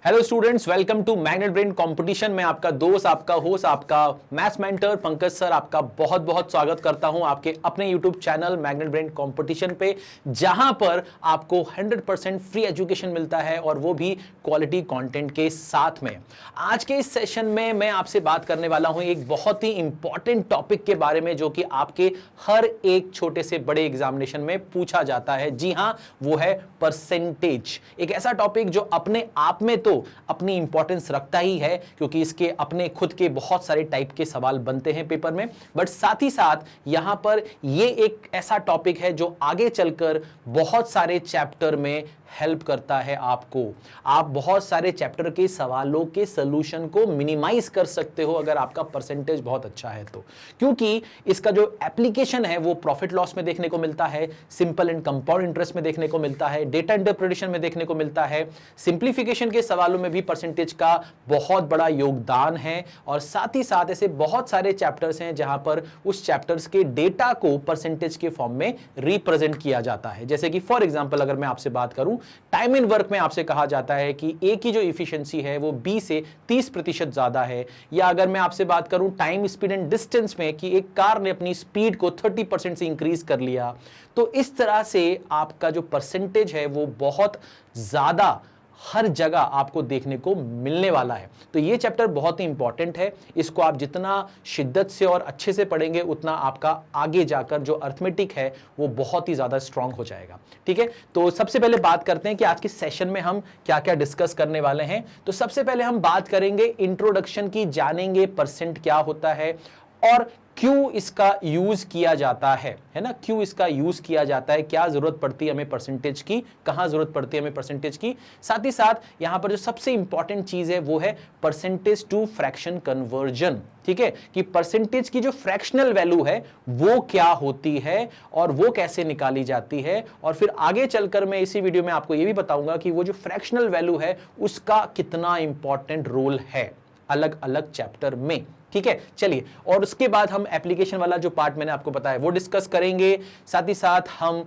Hello students, welcome to magnet brain competition में आपका दोस्त, आपका होस्ट, आपका मैथ्स मेंटर पंकज सर आपका बहुत बहुत स्वागत करता हूं आपके अपने YouTube channel magnet brain competition पे, जहां पर आपको 100% फ्री एजुकेशन मिलता है और वो भी क्वालिटी कंटेंट के साथ में। आज के इस सेशन में मैं आपसे बात करने वाला हूं एक बहुत ही इंपॉर्टेंट टॉपिक के बारे में, जो कि आपके हर एक छोटे से बड़े एग्जामिनेशन में पूछा जाता है। जी हां, वो है परसेंटेज। एक ऐसा टॉपिक जो अपने आप में तो अपनी इंपॉर्टेंस रखता ही है, क्योंकि इसके अपने खुद के बहुत सारे टाइप के सवाल बनते हैं पेपर में, बट साथ ही साथ यहां पर ये एक ऐसा टॉपिक है जो आगे चलकर बहुत सारे चैप्टर में हेल्प करता है आपको। आप बहुत सारे चैप्टर के सवालों के सॉल्यूशन को मिनिमाइज कर सकते हो अगर आपका परसेंटेज बहुत अच्छा है तो, क्योंकि इसका जो एप्लीकेशन है वो प्रॉफिट लॉस में देखने को मिलता है, सिंपल एंड कंपाउंड इंटरेस्ट में देखने को मिलता है, डेटा इंटरप्रिटेशन में देखने को मिलता है, सिंप्लीफिकेशन के सवालों में भी परसेंटेज का बहुत बड़ा योगदान है। और साथ ही साथ ऐसे बहुत सारे चैप्टर्स हैं जहां पर उस चैप्टर्स के डेटा को परसेंटेज के फॉर्म में रिप्रेजेंट किया जाता है। जैसे कि फॉर एग्जांपल अगर मैं आपसे बात करूं, टाइम इन वर्क में आपसे कहा जाता है कि ए की जो इफिशिएंसी है वो बी से 30% ज्यादा है, या अगर मैं आपसे बात करूं टाइम, स्पीड एंड डिस्टेंस में कि एक कार ने अपनी स्पीड को 30% से इंक्रीज कर लिया, तो इस तरह से आपका जो परसेंटेज है वो बहुत ज्यादा हर जगह आपको देखने को मिलने वाला है। तो ये चैप्टर बहुत ही इंपॉर्टेंट है। इसको आप जितना शिद्दत से और अच्छे से पढ़ेंगे उतना आपका आगे जाकर जो अर्थमेटिक है वो बहुत ही ज्यादा स्ट्रांग हो जाएगा। ठीक है, तो सबसे पहले बात करते हैं कि आज के सेशन में हम क्या क्या डिस्कस करने वाले हैं। तो सबसे पहले हम बात करेंगे इंट्रोडक्शन की, जानेंगे परसेंट क्या होता है और क्यों इसका यूज किया जाता है ना, क्यों इसका यूज किया जाता है, क्या जरूरत पड़ती है हमें परसेंटेज की, कहां जरूरत पड़ती है हमें परसेंटेज की। साथ ही साथ यहां पर जो सबसे इंपॉर्टेंट चीज है वो है परसेंटेज टू फ्रैक्शन कन्वर्जन। ठीक है, कि परसेंटेज की जो फ्रैक्शनल वैल्यू है वो क्या होती है और वो कैसे निकाली जाती है। और फिर आगे चलकर मैं इसी वीडियो में आपको ये भी बताऊंगा कि वो जो फ्रैक्शनल वैल्यू है उसका कितना इंपॉर्टेंट रोल है अलग अलग चैप्टर में। ठीक है, चलिए, और उसके बाद हम एप्लीकेशन वाला जो पार्ट मैंने आपको बताया वो डिस्कस करेंगे। साथ ही साथ हम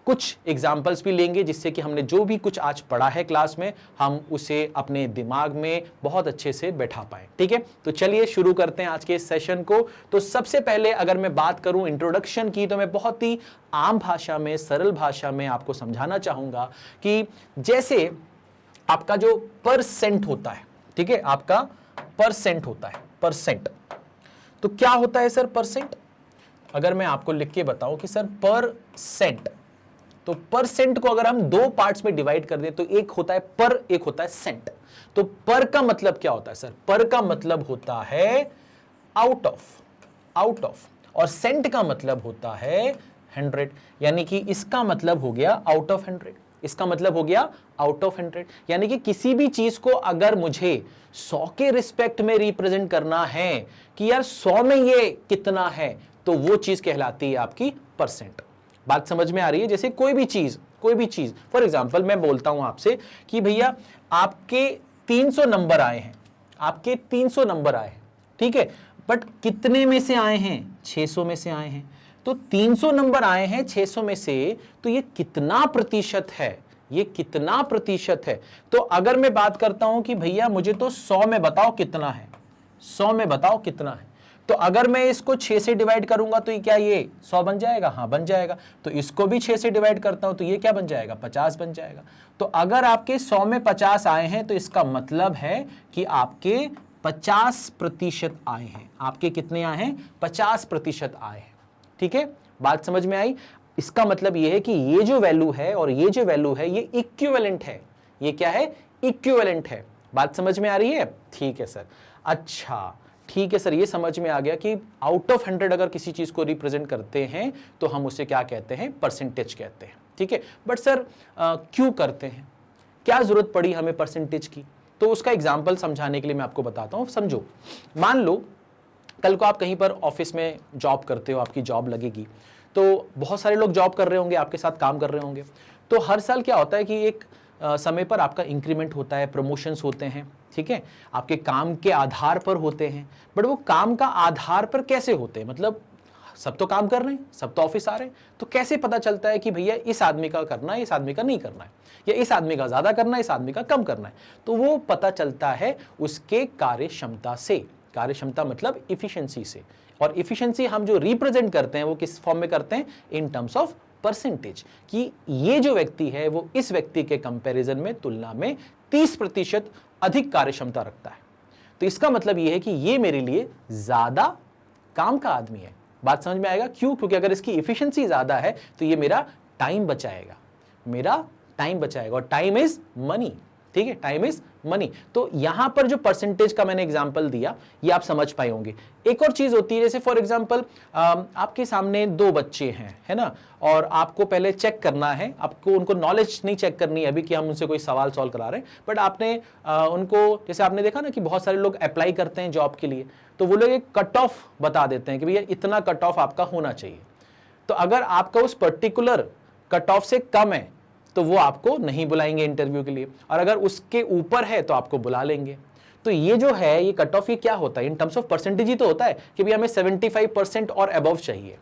कुछ एग्जाम्पल्स भी लेंगे, जिससे कि हमने जो भी कुछ आज पढ़ा है क्लास में हम उसे अपने दिमाग में बहुत अच्छे से बैठा पाए। ठीक है, तो चलिए शुरू करते हैं आज के इस सेशन को। तो सबसे पहले अगर मैं बात करूं इंट्रोडक्शन की, तो मैं बहुत ही आम भाषा में, सरल भाषा में आपको समझाना चाहूंगा कि जैसे आपका जो परसेंट होता है, ठीक है, आपका परसेंट होता है, परसेंट। तो क्या होता है सर परसेंट? अगर मैं आपको लिख के बताऊं कि सर परसेंट, तो परसेंट को अगर हम दो पार्ट्स में डिवाइड कर दें तो एक होता है पर, एक होता है सेंट। तो पर का मतलब क्या होता है सर? पर का मतलब होता है आउट ऑफ, आउट ऑफ, और सेंट का मतलब होता है 100। यानी कि इसका मतलब हो गया आउट ऑफ 100, इसका मतलब हो गया आउट ऑफ 100। यानी कि किसी भी चीज को अगर मुझे 100 के रिस्पेक्ट में रिप्रेजेंट करना है कि यार 100 में ये कितना है, तो वो चीज कहलाती है आपकी परसेंट। बात समझ में आ रही है? जैसे कोई भी चीज फॉर एग्जांपल मैं बोलता हूं आपसे कि भैया आपके 300 नंबर आए हैं, आपके 300 नंबर आए हैं, ठीक है, बट कितने में से आए हैं? 600 में से आए हैं। तो 300 नंबर आए हैं 600 में से, तो ये कितना प्रतिशत है? ये कितना प्रतिशत है? तो अगर मैं बात करता हूं कि भैया मुझे तो 100 में बताओ कितना है, 100 में बताओ कितना है, तो अगर मैं इसको 6 से डिवाइड करूंगा तो ये क्या, ये 100 बन जाएगा? हाँ बन जाएगा। तो इसको भी 6 से डिवाइड करता हूं तो ये क्या बन जाएगा? 50 बन जाएगा। तो अगर आपके 100 में 50 आए हैं तो इसका मतलब है कि आपके 50% आए हैं। आपके कितने आए हैं? 50% आए हैं। ठीक है, बात समझ में आई? इसका मतलब यह है कि ये जो वैल्यू है और ये जो वैल्यू है ये इक्विवेलेंट है। ये क्या है? इक्विवेलेंट है। बात समझ में आ रही है? ठीक है सर। अच्छा ठीक है सर, ये समझ में आ गया कि आउट ऑफ 100 अगर किसी चीज को रिप्रेजेंट करते हैं तो हम उसे क्या कहते हैं? परसेंटेज कहते हैं। ठीक है, बट सर क्यों करते हैं? क्या जरूरत पड़ी हमें परसेंटेज की? तो उसका एग्जाम्पल समझाने के लिए मैं आपको बताता हूं। समझो, मान लो कल को आप कहीं पर ऑफिस में जॉब करते हो, आपकी जॉब लगेगी, तो बहुत सारे लोग जॉब कर रहे होंगे, आपके साथ काम कर रहे होंगे। तो हर साल क्या होता है कि एक समय पर आपका इंक्रीमेंट होता है, प्रमोशंस होते हैं, ठीक है, आपके काम के आधार पर होते हैं। बट वो काम का आधार पर कैसे होते हैं? मतलब सब तो काम कर रहे हैं, सब तो ऑफिस आ रहे हैं, तो कैसे पता चलता है कि भैया इस आदमी का करना है, इस आदमी का नहीं करना है, या इस आदमी का ज्यादा करना है, इस आदमी का कम करना है? तो वो पता चलता है उसके कार्य क्षमता से। कार्य क्षमता मतलब इफिशिएंसी से। और इफिशिएंसी हम जो रिप्रेजेंट करते हैं वो किस फॉर्म में करते हैं? इन टर्म्स ऑफ परसेंटेज, कि ये जो व्यक्ति है वो इस व्यक्ति के कंपैरिजन में, तुलना में 30% अधिक कार्य क्षमता रखता है। तो इसका मतलब ये है कि ये मेरे लिए ज्यादा काम का आदमी है। बात समझ में आएगा? क्यों? क्योंकि अगर इसकी इफिशिएंसी ज्यादा है तो ये मेरा टाइम बचाएगा, मेरा टाइम बचाएगा, और टाइम इज मनी। ठीक है, टाइम इज मनी। तो यहां पर जो परसेंटेज का मैंने एग्जांपल दिया ये आप समझ पाए होंगे। एक और चीज होती है, जैसे फॉर एग्जांपल आपके सामने 2 बच्चे हैं, है ना, और आपको पहले चेक करना है, आपको उनको नॉलेज नहीं चेक करनी है अभी कि हम उनसे कोई सवाल सॉल्व करा रहे हैं, बट आपने उनको, जैसे आपने देखा ना कि बहुत सारे लोग अप्लाई करते हैं जॉब के लिए, तो वो लोग एक कट ऑफ बता देते हैं कि भैया इतना कट ऑफ आपका होना चाहिए। तो अगर आपका उस पर्टिकुलर कट ऑफ से कम है तो वो आपको नहीं बुलाएंगे इंटरव्यू के लिए, और अगर उसके ऊपर है तो आपको बुला लेंगे। तो ये जो है ये कट ऑफ, ये क्या होता है? इन टर्म्स ऑफ परसेंटेज ही तो होता है कि भाई हमें 75% और अबव चाहिए।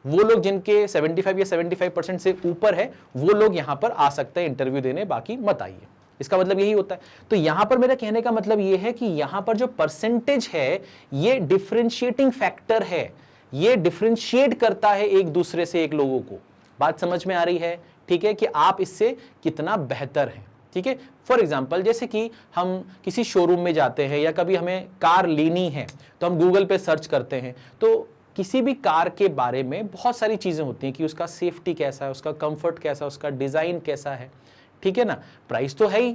वो लोग जिनके 75 या 75% से ऊपर है वो लोग यहां पर आ सकते हैं इंटरव्यू देने, बाकी मत आइए। इसका मतलब यही होता है। तो यहां पर मेरा कहने का मतलब ये है कि यहां पर जो परसेंटेज है ये डिफरेंशिएटिंग फैक्टर है, ये डिफरेंशिएट करता है एक दूसरे से एक लोगों को। बात समझ में आ रही है? ठीक है, कि आप इससे कितना बेहतर हैं। ठीक है, फॉर एग्जाम्पल जैसे कि हम किसी शोरूम में जाते हैं या कभी हमें कार लेनी है तो हम गूगल पे सर्च करते हैं, तो किसी भी कार के बारे में बहुत सारी चीजें होती हैं कि उसका सेफ्टी कैसा है, उसका कंफर्ट कैसा है, उसका डिजाइन कैसा है। ठीक है ना, प्राइस तो है ही,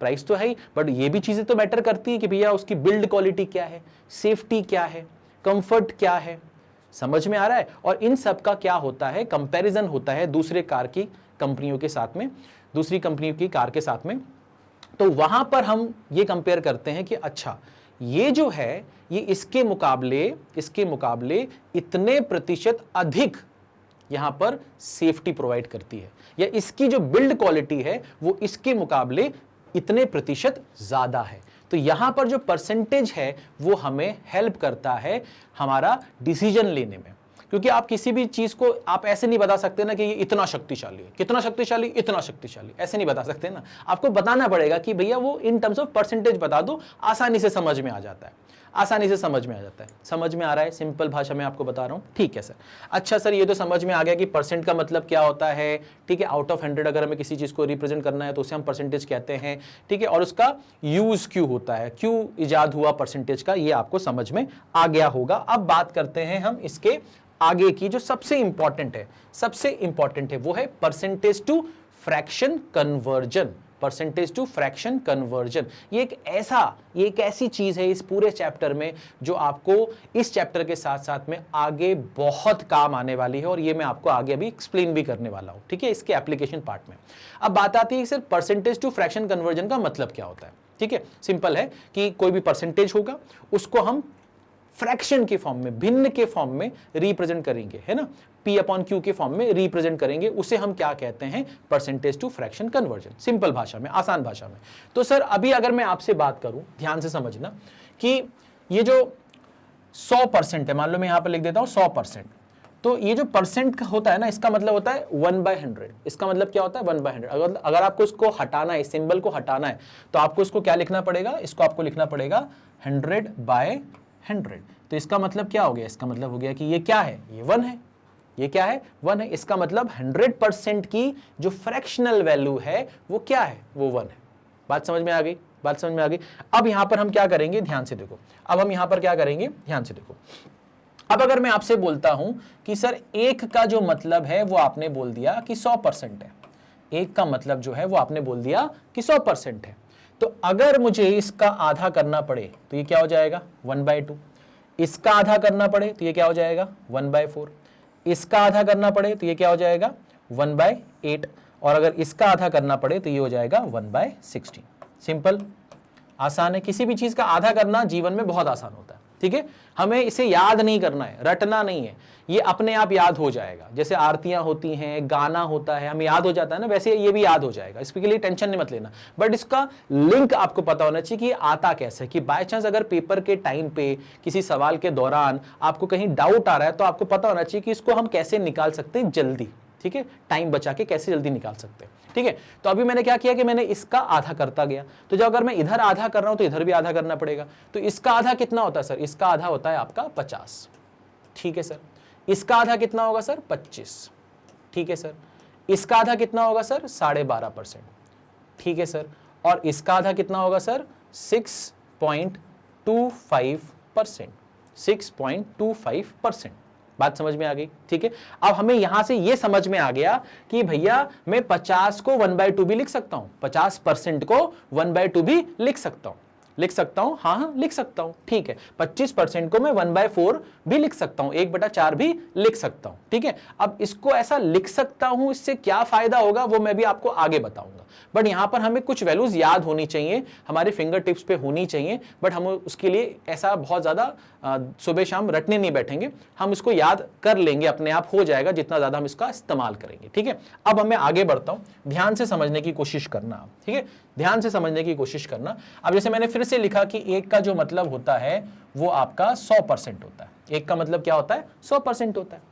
प्राइस तो है ही, बट ये भी चीजें तो मैटर करती है कि भैया उसकी बिल्ड क्वालिटी क्या है, सेफ्टी क्या है, कंफर्ट क्या है। समझ में आ रहा है? और इन सब का क्या होता है? कंपैरिजन होता है दूसरे कार की कंपनियों के साथ में, दूसरी कंपनियों की कार के साथ में। तो वहां पर हम ये कंपेयर करते हैं कि अच्छा ये जो है ये इसके मुकाबले इतने प्रतिशत अधिक यहां पर सेफ्टी प्रोवाइड करती है, या इसकी जो बिल्ड क्वालिटी है वो इसके मुकाबले इतने प्रतिशत ज्यादा है। तो यहां पर जो परसेंटेज है वो हमें हेल्प करता है हमारा डिसीजन लेने में, क्योंकि आप किसी भी चीज को आप ऐसे नहीं बता सकते ना कि ये इतना शक्तिशाली है, कितना शक्तिशाली, इतना शक्तिशाली, ऐसे नहीं बता सकते ना। आपको बताना पड़ेगा कि भैया वो इन टर्म्स ऑफ परसेंटेज बता दो, आसानी से समझ में आ जाता है, आसानी से समझ में आ जाता है। समझ में आ रहा है? सिंपल भाषा में आपको बता रहा हूं। ठीक है सर, अच्छा सर ये तो समझ में आ गया कि परसेंट का मतलब क्या होता है। ठीक है, आउट ऑफ 100 अगर हमें किसी चीज को रिप्रेजेंट करना है तो उसे हम परसेंटेज कहते हैं। ठीक है, और उसका यूज क्यों होता है, क्यों इजाद हुआ परसेंटेज का, ये आपको समझ में आ गया होगा। अब बात करते हैं हम इसके आगे की, जो सबसे इंपॉर्टेंट है वो है percentage to fraction conversion. Percentage to fraction conversion ये एक ऐसी चीज है इस पूरे चैप्टर में जो आपको इस चैप्टर के साथ साथ में आगे बहुत काम आने वाली है, और ये मैं आपको आगे अभी एक्सप्लेन भी करने वाला हूं। ठीक है, इसके एप्लीकेशन पार्ट में। अब बात आती है sir percentage to fraction conversion का मतलब क्या होता है। ठीक है, सिंपल है कि कोई भी परसेंटेज होगा उसको हम फ्रैक्शन के फॉर्म में, भिन्न के फॉर्म में रिप्रेजेंट करेंगे, है ना, P/Q के फॉर्म में रिप्रेजेंट करेंगे, उसे हम क्या कहते हैं? Percentage to fraction conversion. Simple भाषा में, आसान भाषा में। तो सर अभी अगर मैं आपसे बात करूं, ध्यान से समझना कि ये जो 100% है, मान लो मैं यहां पर लिख देता हूं 100%, तो ये जो परसेंट होता है ना, इसका मतलब होता है 1/100। इसका मतलब क्या होता है? 1/100। अगर आपको इसको हटाना है, सिंबल को हटाना है, तो आपको इसको क्या लिखना पड़ेगा? इसको आपको लिखना पड़ेगा 100/100। तो इसका मतलब क्या हो गया? इसका मतलब हो गया कि ये क्या है? ये 1 है। ये क्या है? 1 है। इसका मतलब 100% की जो फ्रैक्शनल वैल्यू है वो क्या है? वो 1 है। बात समझ में आ गई? बात समझ में आ गई। अब यहां पर हम क्या करेंगे? ध्यान से देखो। अब हम यहां पर क्या करेंगे? ध्यान से देखो। अब अगर मैं आपसे बोलता हूं कि सर 1 का जो मतलब है वो आपने बोल दिया कि 100% है। 1 का मतलब जो है वो आपने बोल दिया कि 100% है। तो अगर मुझे इसका आधा करना पड़े तो ये क्या हो जाएगा? 1/2। इसका आधा करना पड़े तो ये क्या हो जाएगा? 1/4। इसका आधा करना पड़े तो ये क्या हो जाएगा? 1/8। और अगर इसका आधा करना पड़े तो ये हो जाएगा 1/16। सिंपल, आसान है। किसी भी चीज का आधा करना जीवन में बहुत आसान होता है। ठीक है, हमें इसे याद नहीं करना है, रटना नहीं है, ये अपने आप याद हो जाएगा। जैसे आरतियां होती हैं, गाना होता है, हमें याद हो जाता है ना, वैसे ये भी याद हो जाएगा, इसके लिए टेंशन नहीं मत लेना। बट इसका लिंक आपको पता होना चाहिए कि ये आता कैसे, कि बाय चांस अगर पेपर के टाइम पे किसी सवाल के दौरान आपको कहीं डाउट आ रहा है तो आपको पता होना चाहिए कि इसको हम कैसे निकाल सकते हैं जल्दी, ठीक है, टाइम बचा के कैसे जल्दी निकाल सकते हैं, ठीक है। तो अभी मैंने क्या किया कि मैंने इसका आधा करता गया, तो जब अगर मैं इधर आधा कर रहा हूं तो इधर भी आधा करना पड़ेगा। तो इसका आधा कितना होता है सर? इसका आधा होता है आपका 50, ठीक है सर। इसका आधा कितना होगा सर? 25, ठीक है सर। इसका आधा कितना होगा सर? 12.5%, ठीक है सर। और इसका आधा कितना होगा सर? 6.25%, 6.25%। बात समझ में आ गई, ठीक है। अब हमें यहां से ये समझ में आ गया कि भैया मैं 50 को 1/2 भी लिख सकता हूं, 50% को 1/2 भी लिख सकता हूं, हाँ लिख सकता हूं, ठीक है। 25% को मैं 1/4 भी लिख सकता हूं, 1/4 भी लिख सकता हूं, ठीक है। अब इसको ऐसा लिख सकता हूं, इससे क्या फायदा होगा वो मैं भी आपको आगे बताऊंगा। बट यहां पर हमें कुछ वैल्यूज याद होनी चाहिए, हमारे फिंगर टिप्स पे होनी चाहिए, बट हम उसके लिए ऐसा बहुत ज्यादा सुबह शाम रटने नहीं बैठेंगे, हम इसको याद कर लेंगे, अपने आप हो जाएगा जितना ज्यादा हम इसका इस्तेमाल करेंगे, ठीक है। अब मैं आगे बढ़ता हूं, ध्यान से समझने की कोशिश करना, ठीक है, ध्यान से समझने की कोशिश करना। अब जैसे मैंने फिर से लिखा कि एक का जो मतलब होता है वो आपका 100% होता है, एक का मतलब क्या होता है? 100% होता है,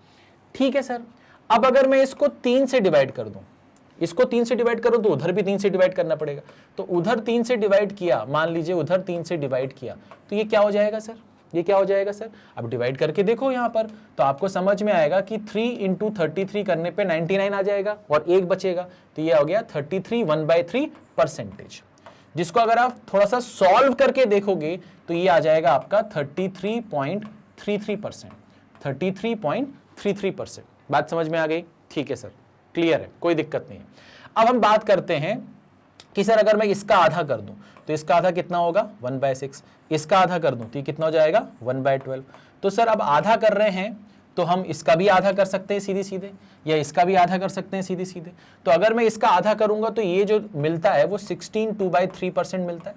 ठीक है सर। अब अगर मैं इसको 3 से डिवाइड कर दूं, इसको 3 से डिवाइड करो तो उधर भी 3 से डिवाइड करना पड़ेगा, तो उधर 3 से डिवाइड किया, मान लीजिए उधर 3 से डिवाइड किया, तो ये क्या हो जाएगा सर? ये क्या हो जाएगा सर? अब डिवाइड करके देखो यहां पर, तो आपको समझ में आएगा कि 3 × 33 करने पे 99 आ जाएगा और एक बचेगा, तो ये हो गया 33 1/3%, जिसको अगर आप थोड़ा सा सॉल्व करके देखोगे तो ये आ जाएगा आपका 33.33%, 33.33%। बात समझ में आ गई? ठीक है सर, क्लियर है, कोई दिक्कत नहीं है। अब हम बात करते हैं कि सर अगर मैं इसका आधा कर दूं तो इसका आधा कितना होगा? 1/6। इसका आधा कर दूं तो ये कितना हो जाएगा? 1/12। तो सर अब आधा कर रहे हैं तो हम इसका भी आधा कर सकते हैं सीधे सीधे, या इसका भी आधा कर सकते हैं सीधे सीधे। तो अगर मैं इसका आधा करूंगा तो ये जो मिलता है वो 16 2/3% मिलता है,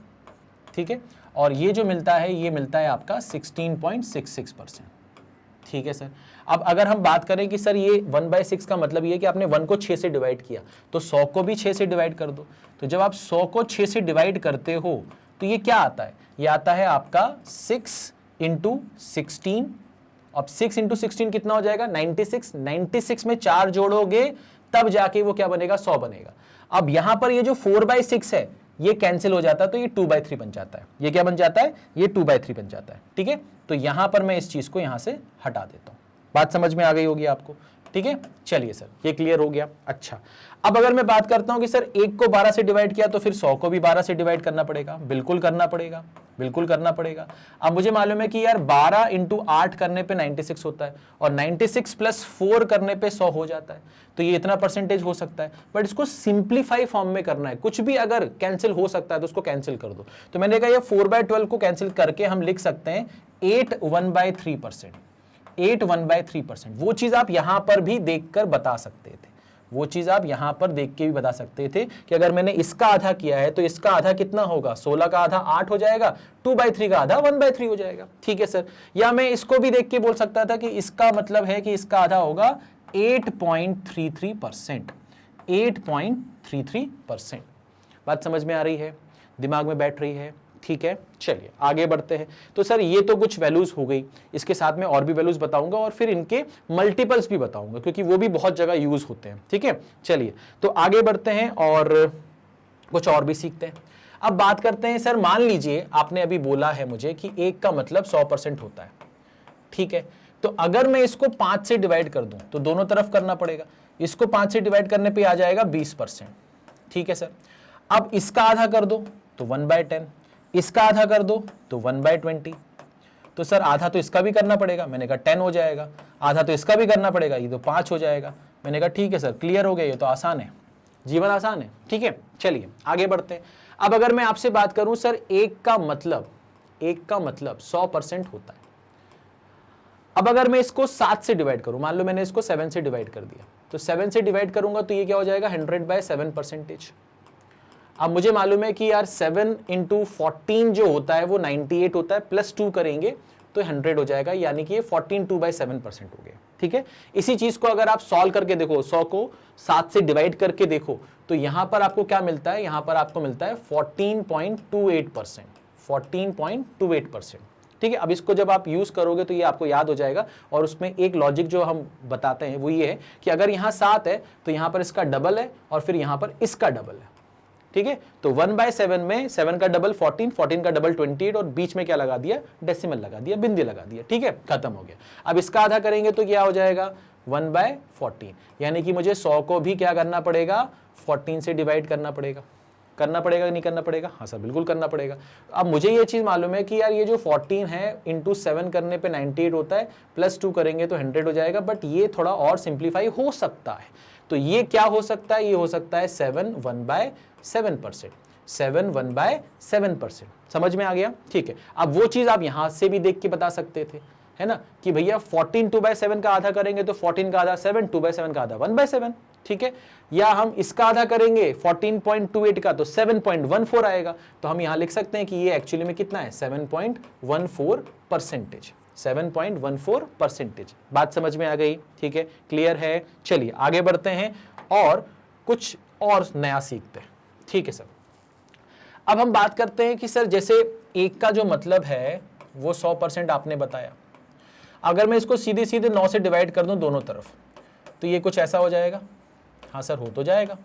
ठीक है। और ये जो मिलता है ये मिलता है आपका 16.66%, ठीक है सर। अब अगर हम बात करें कि सर ये 1/6 का मतलब ये है कि आपने 1 को 6 से डिवाइड किया, तो 100 को भी 6 से डिवाइड कर दो। तो जब आप 100 को 6 से डिवाइड करते हो तो ये क्या आता है? ये आता है आपका 6 × 16। अब 6 × 16 कितना हो जाएगा? 96। 96 में 4 जोड़ोगे तब जाके वो क्या बनेगा? 100 बनेगा। अब यहां पर ये जो 4/6 है ये कैंसिल हो जाता है तो ये 2/3 बन जाता है। ये क्या बन जाता है? ये 2/3 बन जाता है, ठीक है। तो यहां पर मैं इस चीज को यहां से हटा देता हूं। बात समझ में आ गई होगी आपको, ठीक है। चलिए सर, ये क्लियर हो गया। अच्छा, अब अगर मैं बात करता हूं कि सर 1 को 12 से डिवाइड किया तो फिर 100 को भी 12 से डिवाइड करना पड़ेगा। बिल्कुल करना पड़ेगा, बिल्कुल करना पड़ेगा। अब मुझे मालूम है कि यार 12 × 8 करने पे 96 होता है और 96 + 4 करने पे 100 हो जाता है, तो ये इतना परसेंटेज हो सकता है। बट इसको सिंप्लीफाई फॉर्म में करना है, कुछ भी अगर कैंसिल हो सकता है तो उसको कैंसिल कर दो। तो मैंने कहा ये 4/12 को कैंसिल करके हम लिख सकते हैं 8 1/3%, 8 1/3%। वो चीज आप यहां पर भी देखकर बता सकते थे, वो चीज आप यहां पर देख के भी बता सकते थे कि अगर मैंने इसका आधा किया है तो इसका आधा कितना होगा? 16 का आधा 8 हो जाएगा, 2/3 का आधा 1/3 हो जाएगा, ठीक है सर। या मैं इसको भी देख के बोल सकता था कि इसका मतलब है कि इसका आधा होगा 8.33%, 8.33%। बात समझ में आ रही है, दिमाग में बैठ रही है, ठीक है। चलिए आगे बढ़ते हैं। तो सर ये तो कुछ वैल्यूज हो गई, इसके साथ में और भी वैल्यूज बताऊंगा और फिर इनके मल्टीपल्स भी बताऊंगा क्योंकि वो भी बहुत जगह यूज होते हैं, ठीक है। चलिए तो आगे बढ़ते हैं और कुछ और भी सीखते हैं। अब बात करते हैं सर, मान लीजिए आपने अभी बोला है मुझे कि 1 का मतलब 100% होता है, ठीक है। तो अगर मैं इसको 5 से डिवाइड कर दूं तो दोनों तरफ करना पड़ेगा। इसको 5 से डिवाइड करने पे आ जाएगा 20%, ठीक है सर। अब इसका आधा कर दो तो 1/10, इसका आधा कर दो तो 1/20। तो सर आधा तो इसका भी करना पड़ेगा, मैंने कहा 10 हो जाएगा। आधा तो इसका भी करना पड़ेगा, ये तो 5 हो जाएगा। मैंने कहा ठीक है सर, क्लियर हो गया, ये तो आसान है, जीवन आसान है, ठीक है। चलिए आगे बढ़ते हैं। अब अगर मैं आपसे बात करूं सर 1 का मतलब 100% होता है। अब अगर मैं इसको 7 से डिवाइड करूं, मान लो मैंने इसको 7 से डिवाइड कर दिया, तो 7 से डिवाइड करूंगा तो ये क्या हो जाएगा? 100/7%। अब मुझे मालूम है कि यार 7 × 14 जो होता है वो 98 होता है, +2 करेंगे तो 100 हो जाएगा, यानी कि ये 14 2/7% हो गया। ठीक है, इसी चीज को अगर आप सॉल्व करके देखो, 100 को 7 से डिवाइड करके देखो, तो यहां पर आपको क्या मिलता है, यहां पर आपको मिलता है 14.28%, 14.28%। ठीक है, अब इसको जब आप यूज करोगे तो ये आपको याद हो जाएगा। और उसमें एक लॉजिक जो हम बताते हैं वो ये है कि अगर यहाँ 7 है तो यहाँ पर इसका डबल है और फिर यहाँ पर इसका डबल है। ठीक है, तो 1/7 में 7 का डबल 14, 14 का डबल 28 और बीच में क्या लगा दिया, डेसिमल लगा दिया, बिंदी लगा दिया। ठीक है, खत्म हो गया। अब इसका आधा करेंगे तो क्या हो जाएगा, 1/14, यानी कि मुझे 100 को भी क्या करना पड़ेगा, 14 से डिवाइड करना पड़ेगा। करना पड़ेगा कि नहीं करना पड़ेगा? हाँ सर, बिल्कुल करना पड़ेगा। अब मुझे ये चीज मालूम है कि यार ये जो 14 है इंटू 7 करने पे 98 होता है, +2 करेंगे तो 100 हो जाएगा, बट ये थोड़ा और सिंप्लीफाई हो सकता है। तो ये क्या हो सकता है, ये हो सकता है 7 1/7%, 7 1/7%। समझ में आ गया? ठीक है, अब वो चीज आप यहां से भी देख के बता सकते थे, है ना, कि भैया 14 2/7 का आधा करेंगे तो 14 का आधा 7, 2/7 का आधा 1/7। ठीक है, या हम इसका आधा करेंगे 14.28 का तो 7.14 आएगा। तो हम यहां लिख सकते हैं कि ये एक्चुअली में कितना है, 7.14%, 7.14%। बात समझ में आ गई? ठीक है, क्लियर है? चलिए आगे बढ़ते हैं और कुछ और नया सीखते हैं। ठीक है सर, अब हम बात करते हैं कि सर जैसे 1 का जो मतलब है वो 100% आपने बताया। अगर मैं इसको सीधे सीधे 9 से डिवाइड कर दूं दोनों तरफ तो ये कुछ ऐसा हो जाएगा। हाँ सर, हो तो जाएगा।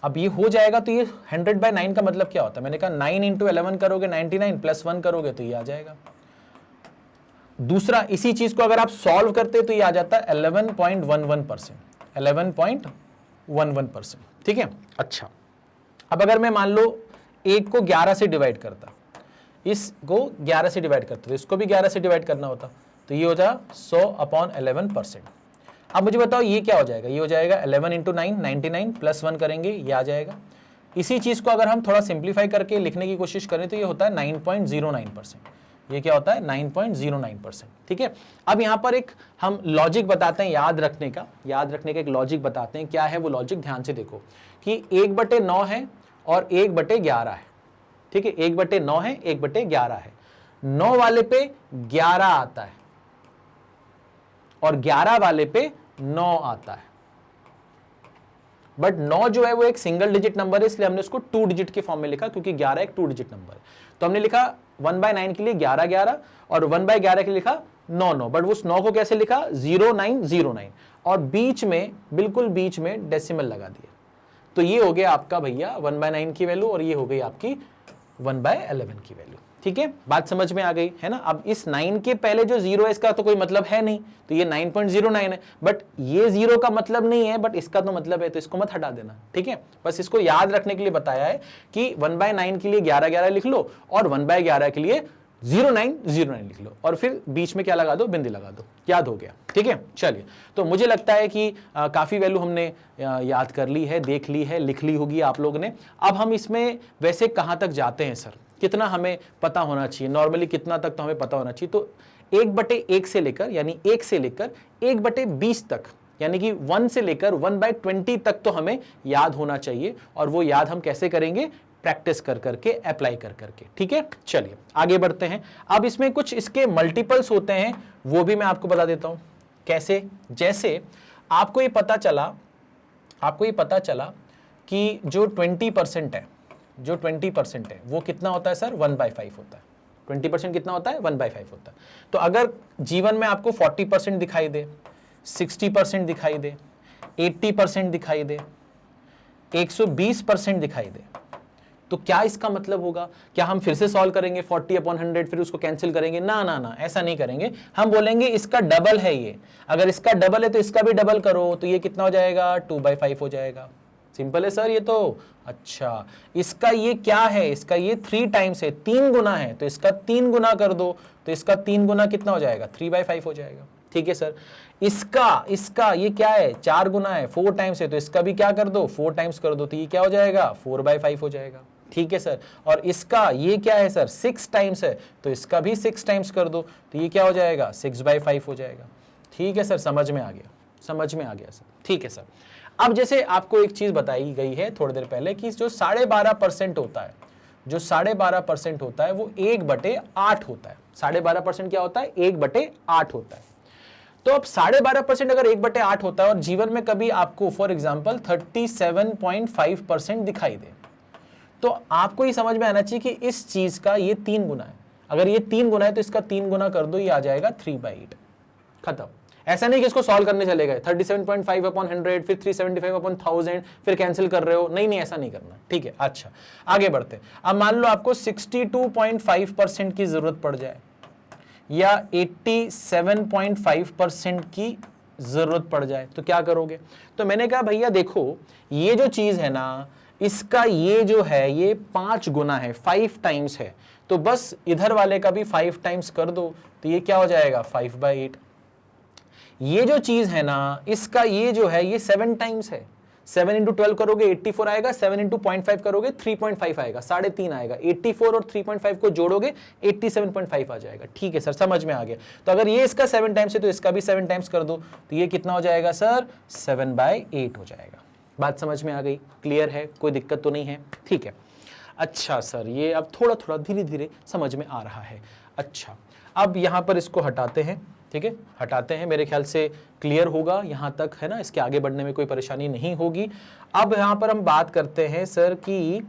अब ये हो जाएगा तो ये 100/9 का मतलब क्या होता है, मैंने कहा 9 × 11 करोगे 99 +1 करोगे तो ये आ जाएगा। दूसरा, इसी चीज को अगर आप सॉल्व करते तो ये आ जाता है 11.11%, 11.11%। ठीक है, अच्छा, अब अगर मैं मान लो 1 को 11 से डिवाइड करता, इसको 11 से डिवाइड करता तो इसको भी 11 से डिवाइड करना होता, तो ये हो जाए 100/11%। अब मुझे बताओ ये क्या हो जाएगा, ये हो जाएगा 11 × 9 99 +1 करेंगे ये आ जाएगा। इसी चीज को अगर हम थोड़ा सिंप्लीफाई करके लिखने की कोशिश करें तो ये होता है 9.09%। ये क्या होता है, 9.09%। ठीक है, अब यहां पर एक हम लॉजिक बताते हैं याद रखने का एक लॉजिक बताते हैं। क्या है वो लॉजिक, ध्यान से देखो कि 1/9 है और 1/11 है। ठीक है, 1/9 है 1/11 है, 9 वाले पे 11 आता है और 11 वाले पे 9 आता है, बट 9 जो है वो एक सिंगल डिजिट नंबर है, इसलिए हमने उसको 2 डिजिट के फॉर्म में लिखा, क्योंकि 11 एक 2 डिजिट नंबर है। तो हमने लिखा 1/9 के लिए 11 11 और 1/11 के लिए लिखा 9 9, बट उस 9 को कैसे लिखा, 0909, और बीच में, बिल्कुल बीच में डेसिमल लगा दिया। तो ये हो गया आपका भैया 1/9 की वैल्यू और ये हो गई आपकी 1/11 की वैल्यू। ठीक है, बात समझ में आ गई है ना। अब इस 9 के पहले जो 0 है इसका तो कोई मतलब है नहीं, तो ये 9.09 है, बट ये 0 का मतलब नहीं है, बट इसका तो मतलब है, तो इसको मत हटा देना। ठीक है, बस इसको याद रखने के लिए बताया है कि 1/9 के लिए 11 11 लिख लो और 1/11 के लिए 0909 लिख लो और फिर बीच में क्या लगा दो, बिंदी लगा दो। याद हो गया? ठीक है, चलिए, तो मुझे लगता है कि काफी वैल्यू हमने याद कर ली है, देख ली है, लिख ली होगी आप लोग ने। अब हम इसमें वैसे कहां तक जाते हैं सर, कितना हमें पता होना चाहिए, नॉर्मली कितना तक तो हमें पता होना चाहिए। तो 1/1 से लेकर, यानी 1 से लेकर 1/20 तक, यानी कि 1 से लेकर 1/20 तक तो हमें याद होना चाहिए। और वो याद हम कैसे करेंगे, प्रैक्टिस कर करके, अप्लाई कर करके। ठीक है, चलिए आगे बढ़ते हैं। अब इसमें कुछ इसके मल्टीपल्स होते हैं, वो भी मैं आपको बता देता हूं कैसे। जैसे आपको ये पता चला कि जो 20% है, जो 20% है वो कितना होता है सर, 1/5 होता है। 20% कितना होता है, 1/5 होता है। तो अगर जीवन में आपको 40% दिखाई दे, 60% दिखाई दे, 80% दिखाई दे, 120% दिखाई दे, तो क्या इसका मतलब होगा, क्या हम फिर से सॉल्व करेंगे 40/100 फिर उसको कैंसिल करेंगे? ना ना ना, ऐसा नहीं करेंगे। हम बोलेंगे इसका डबल है ये, अगर इसका डबल है तो इसका भी डबल करो, तो ये कितना हो जाएगा, 2/5 हो जाएगा। सिंपल है सर ये तो। अच्छा, इसका ये क्या है, इसका ये 3 टाइम्स है, 3 गुना है, तो इसका 3 गुना कर दो, तो इसका 3 गुना कितना हो जाएगा, 3/5 हो जाएगा। ठीक है सर, इसका ये क्या है, 4 गुना है, 4 टाइम्स है, तो इसका भी क्या कर दो, 4 टाइम्स कर दो, तो ये क्या हो जाएगा, 4/5 हो जाएगा। ठीक है सर, और इसका ये क्या है सर, 6 टाइम्स है, तो इसका भी 6 टाइम्स कर दो, तो ये क्या हो जाएगा, 6/5 हो जाएगा। ठीक है सर, समझ में आ गया, समझ में आ गया सर। ठीक है सर, अब जैसे आपको एक चीज बताई गई है थोड़ी देर पहले कि जो 12.5% होता है जो 12.5% होता है वो 1/8 होता है। 12.5% क्या होता है? 1/8 होता है। तो अब 12.5% अगर 1/8 होता है और जीवन में कभी आपको फॉर एग्जाम्पल 37.5% दिखाई दे, तो आपको ये समझ में आना चाहिए कि इस चीज का ये 3 गुना है। अगर ये 3 गुना है तो इसका 3 गुना कर दो, ये आ जाएगा 3/8। खत्म। ऐसा नहीं कि इसको सॉल्व करने चले गए 37.5/100, फिर 375/1000, फिर कैंसिल कर रहे हो। नहीं नहीं, ऐसा नहीं करना। ठीक है, अच्छा आगे बढ़ते हैं। अब मान लो आपको 62.5% की जरूरत पड़ जाए या 87.5% की जरूरत पड़ जाए, तो क्या करोगे? तो मैंने कहा भैया देखो, ये जो चीज है ना, इसका ये जो है ये 5 गुना है, 5 टाइम्स है, तो बस इधर वाले का भी 5 टाइम्स कर दो, तो ये क्या हो जाएगा? 5/8। ये जो चीज है ना, इसका ये जो है ये 7 टाइम्स है। 7 × 12 करोगे 84 आएगा, 7 × 0.5 करोगे 3.5 आएगा, 3.5 आएगा। 84 और 3.5 को जोड़ोगे 87.5 आ जाएगा। ठीक है सर, समझ में आ गया। तो अगर ये इसका 7 टाइम्स है तो इसका भी 7 टाइम्स कर दो, तो ये कितना हो जाएगा सर? 7/8 हो जाएगा। बात समझ में आ गई? क्लियर है? कोई दिक्कत तो नहीं है? ठीक है। अच्छा सर, ये अब थोड़ा थोड़ा धीरे धीरे समझ में आ रहा है। अच्छा, अब यहां पर इसको हटाते हैं। ठीक है, हटाते हैं। मेरे ख्याल से क्लियर होगा यहां तक, है ना? इसके आगे बढ़ने में कोई परेशानी नहीं होगी। अब यहां पर हम बात करते हैं सर कि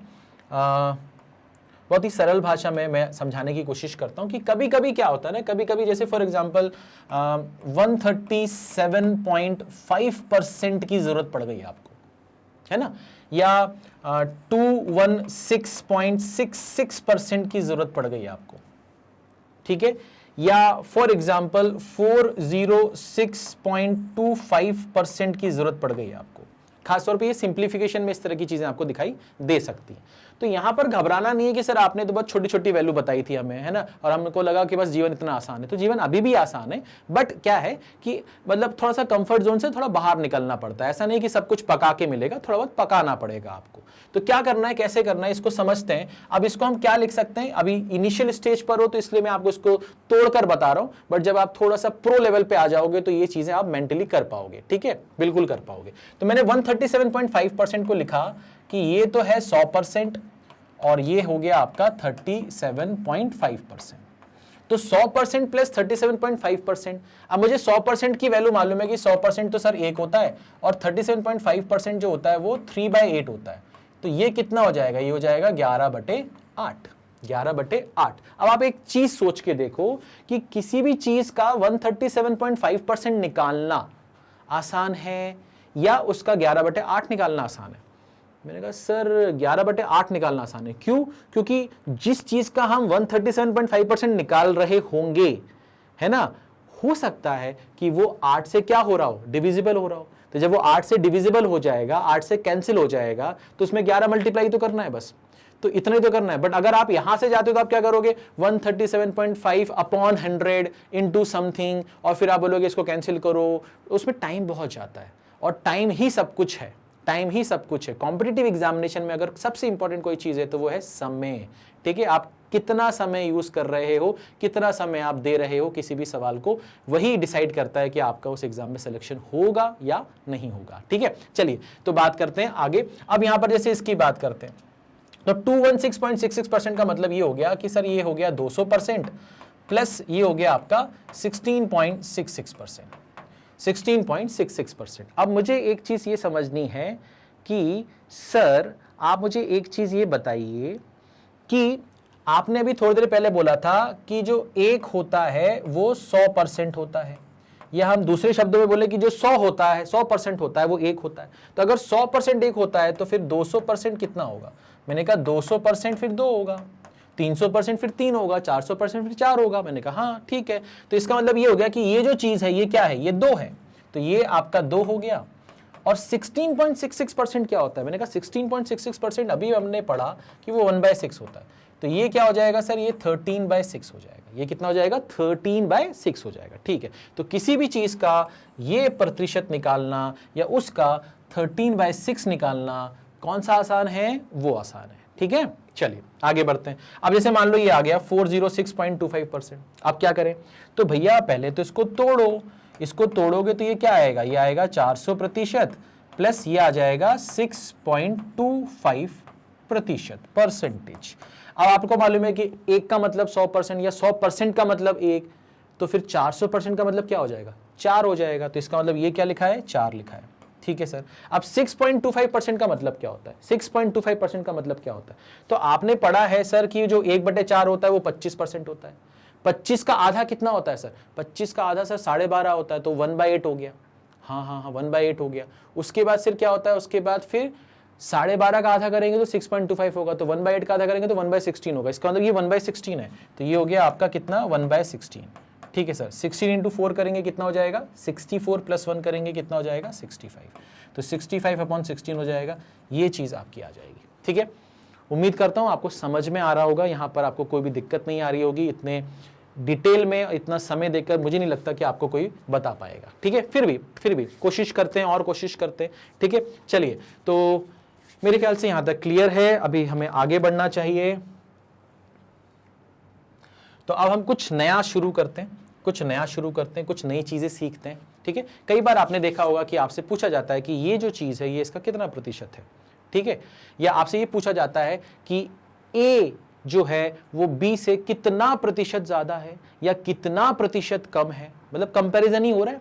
बहुत ही सरल भाषा में मैं समझाने की कोशिश करता हूं कि कभी कभी क्या होता है ना, कभी कभी जैसे फॉर एग्जांपल 137.5% की जरूरत पड़ गई आपको, है ना, या 216.66% की जरूरत पड़ गई आपको। ठीक है, या फॉर एग्जाम्पल 406.25% की जरूरत पड़ गई आपको। खासतौर पे ये सिंप्लीफिकेशन में इस तरह की चीजें आपको दिखाई दे सकती हैं। तो यहां पर घबराना नहीं है कि सर आपने तो बहुत छोटी छोटी वैल्यू बताई थी हमें, है ना, और हमको लगा कि बस जीवन इतना आसान है। तो जीवन अभी भी आसान है, बट क्या है कि मतलब थोड़ा सा कंफर्ट जोन से थोड़ा बाहर निकलना पड़ता है। ऐसा नहीं कि सब कुछ पका के मिलेगा, थोड़ा बहुत पकाना पड़ेगा आपको। तो क्या करना है, कैसे करना है, इसको समझते हैं। अब इसको हम क्या लिख सकते हैं? अभी इनिशियल स्टेज पर हो तो इसलिए मैं आपको इसको तोड़कर बता रहा हूं, बट जब आप थोड़ा सा प्रो लेवल पे आ जाओगे तो ये चीजें आप मेंटली कर पाओगे। ठीक है, बिल्कुल कर पाओगे। तो मैंने 137.5% को लिखा कि ये तो है 100% और ये हो गया आपका 37.5%। तो 100% प्लस 37.5%। अब मुझे 100% की वैल्यू मालूम है कि 100% तो सर 1 होता है और 37.5% जो होता है वो 3/8 होता है। तो ये कितना हो जाएगा? ये हो जाएगा 11/8। 11/8। अब आप एक चीज सोच के देखो कि किसी भी चीज का 137.5% निकालना आसान है या उसका 11/8 निकालना आसान है? मैंने कहा सर 11/8 निकालना आसान है। क्यों? क्योंकि जिस चीज का हम 137.5% निकाल रहे होंगे, है ना, हो सकता है कि वो 8 से क्या हो रहा हो? डिविजिबल हो रहा हो। तो जब वो 8 से डिविजिबल हो जाएगा, 8 से कैंसिल हो जाएगा, तो उसमें 11 मल्टीप्लाई तो करना है बस। तो इतना ही तो करना है। बट अगर आप यहां से जाते हो तो आप क्या करोगे? 137.5/100 इंटू समथिंग, और फिर आप बोलोगे इसको कैंसिल करो। उसमें टाइम बहुत जाता है, और टाइम ही सब कुछ है। टाइम ही सब कुछ है। कॉम्पिटिटिव एग्जामिनेशन में अगर सबसे इंपॉर्टेंट कोई चीज है तो वो है समय। ठीक है, आप कितना समय यूज कर रहे हो, कितना समय आप दे रहे हो किसी भी सवाल को, वही डिसाइड करता है कि आपका उस एग्जाम में सिलेक्शन होगा या नहीं होगा। ठीक है, चलिए तो बात करते हैं आगे। अब यहां पर जैसे इसकी बात करते हैं तो 216.66% का मतलब ये हो गया कि सर ये हो गया 200% प्लस ये हो गया आपका 16.66%। 16.66%। अब मुझे एक चीज ये समझनी है कि सर आप मुझे एक चीज ये बताइए कि आपने अभी थोड़ी देर पहले बोला था कि जो 1 होता है वो 100% होता है, या हम दूसरे शब्दों में बोले कि जो 100 होता है 100% होता है वो 1 होता है। तो अगर 100% 1 होता है तो फिर 200% कितना होगा? मैंने कहा 200% फिर 2 होगा, 300% फिर 3 होगा, 400% फिर 4 होगा। मैंने कहा हाँ ठीक है। तो इसका मतलब ये हो गया कि ये जो चीज है ये क्या है? ये 2 है। तो ये आपका 2 हो गया। और 16.66% क्या होता है? मैंने कहा 16.66% अभी हमने पढ़ा कि वो 1/6 होता है। तो ये क्या हो जाएगा सर? ये 13/6 हो जाएगा। ये कितना हो जाएगा? 13/6 हो जाएगा। ठीक है, तो किसी भी चीज का ये प्रतिशत निकालना या उसका 13/6 निकालना कौन सा आसान है? वो आसान है। ठीक है, चलिए आगे बढ़ते हैं। अब जैसे मान लो ये आ गया 406.25%। अब क्या करें? तो भैया पहले तो इसको तोड़ो। इसको तोड़ोगे तो ये क्या आएगा? ये आएगा 400% प्लस ये आ जाएगा 6.25%। अब आपको मालूम है कि 1 का मतलब 100% या 100% का मतलब 1, तो फिर 400% का मतलब क्या हो जाएगा, 4 हो जाएगा। तो इसका मतलब ये क्या लिखा है, 4 लिखा है। ठीक है सर। अब 6.25% का मतलब क्या होता है, 6.25% का मतलब क्या होता है? तो आपने पढ़ा है सर कि जो 1/4 होता है वो 25% होता है। 25 का आधा कितना होता है सर, 25 का आधा सर 12.5 होता है, तो 1/8 हो गया। हाँ 1/8 हो गया। उसके बाद फिर क्या होता है, उसके बाद फिर 12.5 का आधा करेंगे तो 6.25 होगा, तो 1/8 का आधा करेंगे तो 1/16 होगा। इसका मतलब ये 1/16 है, तो ये हो गया आपका कितना, 1/16। ठीक है सर। 16 इंटू 4 करेंगे कितना हो जाएगा, 64 प्लस 1 करेंगे कितना हो जाएगा, 65। तो 65/16 हो जाएगा। ये चीज आपकी आ जाएगी। ठीक है, उम्मीद करता हूं आपको समझ में आ रहा होगा, यहां पर आपको कोई भी दिक्कत नहीं आ रही होगी। इतने डिटेल में इतना समय देकर मुझे नहीं लगता कि आपको कोई बता पाएगा। ठीक है, फिर भी कोशिश करते हैं और कोशिश करते हैं। ठीक है, चलिए, तो मेरे ख्याल से यहां तक क्लियर है। अभी हमें आगे बढ़ना चाहिए। तो अब हम कुछ नया शुरू करते हैं, कुछ नई चीजें सीखते हैं। ठीक है, कई बार आपने देखा होगा कि आपसे पूछा जाता है कि ये जो चीज है ये इसका कितना प्रतिशत है। ठीक है, या आपसे ये पूछा जाता है कि ए जो है वो बी से कितना प्रतिशत ज्यादा है या कितना प्रतिशत कम है, मतलब कंपैरिजन ही हो रहा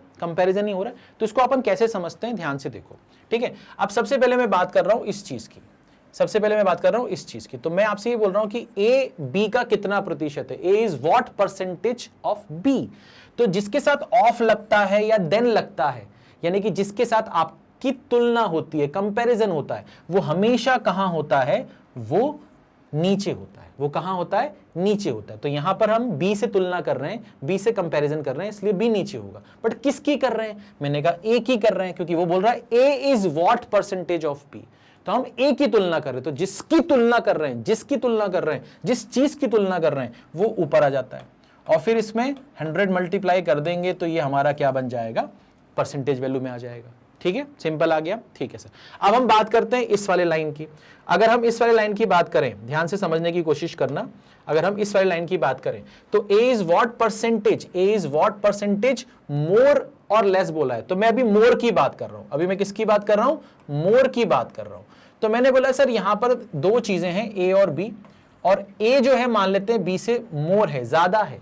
है, तो इसको अपन कैसे समझते हैं, ध्यान से देखो। ठीक है, अब सबसे पहले मैं बात कर रहा हूं इस चीज की, तो मैं आपसे ये बोल रहा हूं कि ए बी का कितना प्रतिशत है, A is what percentage of B. तो जिसके साथ ऑफ लगता है या देन लगता है, यानी कि जिसके साथ आपकी तुलना होती है, कंपैरिजन होता है, वो हमेशा कहां होता है, वो नीचे होता है। वो कहां होता है, नीचे होता है। तो यहां पर हम बी से तुलना कर रहे हैं, बी से कंपैरिजन कर रहे हैं, इसलिए बी नीचे होगा। बट किसकी कर रहे हैं, मैंने कहा ए की कर रहे हैं, क्योंकि वो बोल रहा है A is what percentage of B. तो हम ए की तुलना कर रहे हैं, तो जिसकी तुलना कर रहे हैं, जिस चीज की तुलना कर रहे हैं, वो ऊपर आ जाता है। और फिर इसमें 100 मल्टीप्लाई कर देंगे तो ये हमारा क्या बन जाएगा, परसेंटेज वैल्यू में आ जाएगा। ठीक है, सिंपल आ गया। ठीक है सर। अब हम बात करते हैं इस वाले लाइन की। अगर हम इस वाले लाइन की बात करें, ध्यान से समझने की कोशिश करना, अगर हम इस वाले लाइन की बात करें तो ए इज व्हाट परसेंटेज मोर और लेस बोला है, तो मैं अभी मोर की बात कर रहा हूं। अभी मैं किसकी बात कर रहा हूं, मोर की बात कर रहा हूं। तो मैंने बोला सर यहां पर दो चीजें हैं, ए और बी, और ए जो है मान लेते हैं बी से मोर है, ज्यादा है।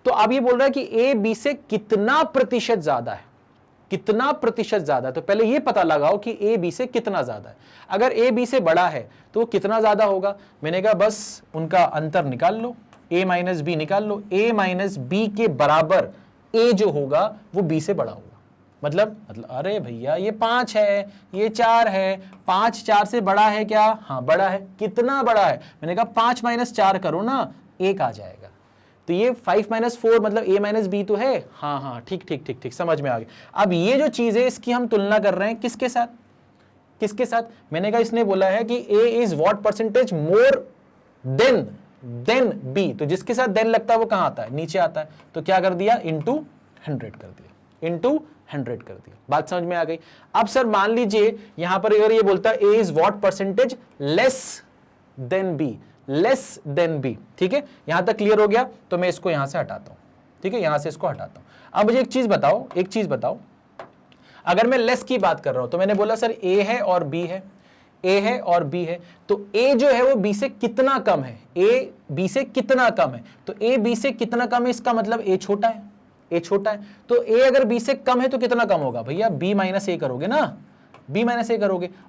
तो अब ये बोल रहा है कि ए बी से कितना प्रतिशत ज्यादा है, कितना प्रतिशत ज्यादा है। तो पहले ये पता लगाओ कि ए बी से कितना ज्यादा है। अगर ए बी से बड़ा है तो वो कितना ज्यादा होगा, मैंने कहा बस उनका अंतर निकाल लो, ए माइनस बी निकाल लो। ए माइनस बी के बराबर ए जो होगा वो बी से बड़ा होगा। मतलब अरे भैया ये 5 है, ये 4 है, 5 4 से बड़ा है क्या, हाँ बड़ा है। कितना बड़ा है, मैंने कहा 5 माइनस 4 करो ना, 1 आ जाएगा। तो ये 5 माइनस 4 मतलब a माइनस बी तो है, हाँ ठीक, समझ में आ गया। अब ये जो चीज है इसकी हम तुलना कर रहे हैं किसके साथ, मैंने कहा इसने बोला है कि a is what percentage more than b, तो जिसके साथ देन लगता है वो कहां आता है, नीचे आता है। तो क्या कर दिया, इंटू 100 कर दिया। बात समझ में आ गई। अब सर मान लीजिए यहां पर अगर ये बोलता है a is what percentage less than B, ठीक है, यहां तक क्लियर हो गया। तो मैं इसको यहां से हटाता हूं, ठीक है, यहां से इसको हटाता हूं। अब मुझे एक चीज बताओ, अगर मैं लेस की बात कर रहा हूं तो मैंने बोला सर ए है और बी है, तो ए जो है वो बी से कितना कम है, तो ए बी से कितना कम है, इसका मतलब ए छोटा है, तो ए अगर बी से कम है तो कितना कम होगा भैया, बी माइनस ए करोगे ना,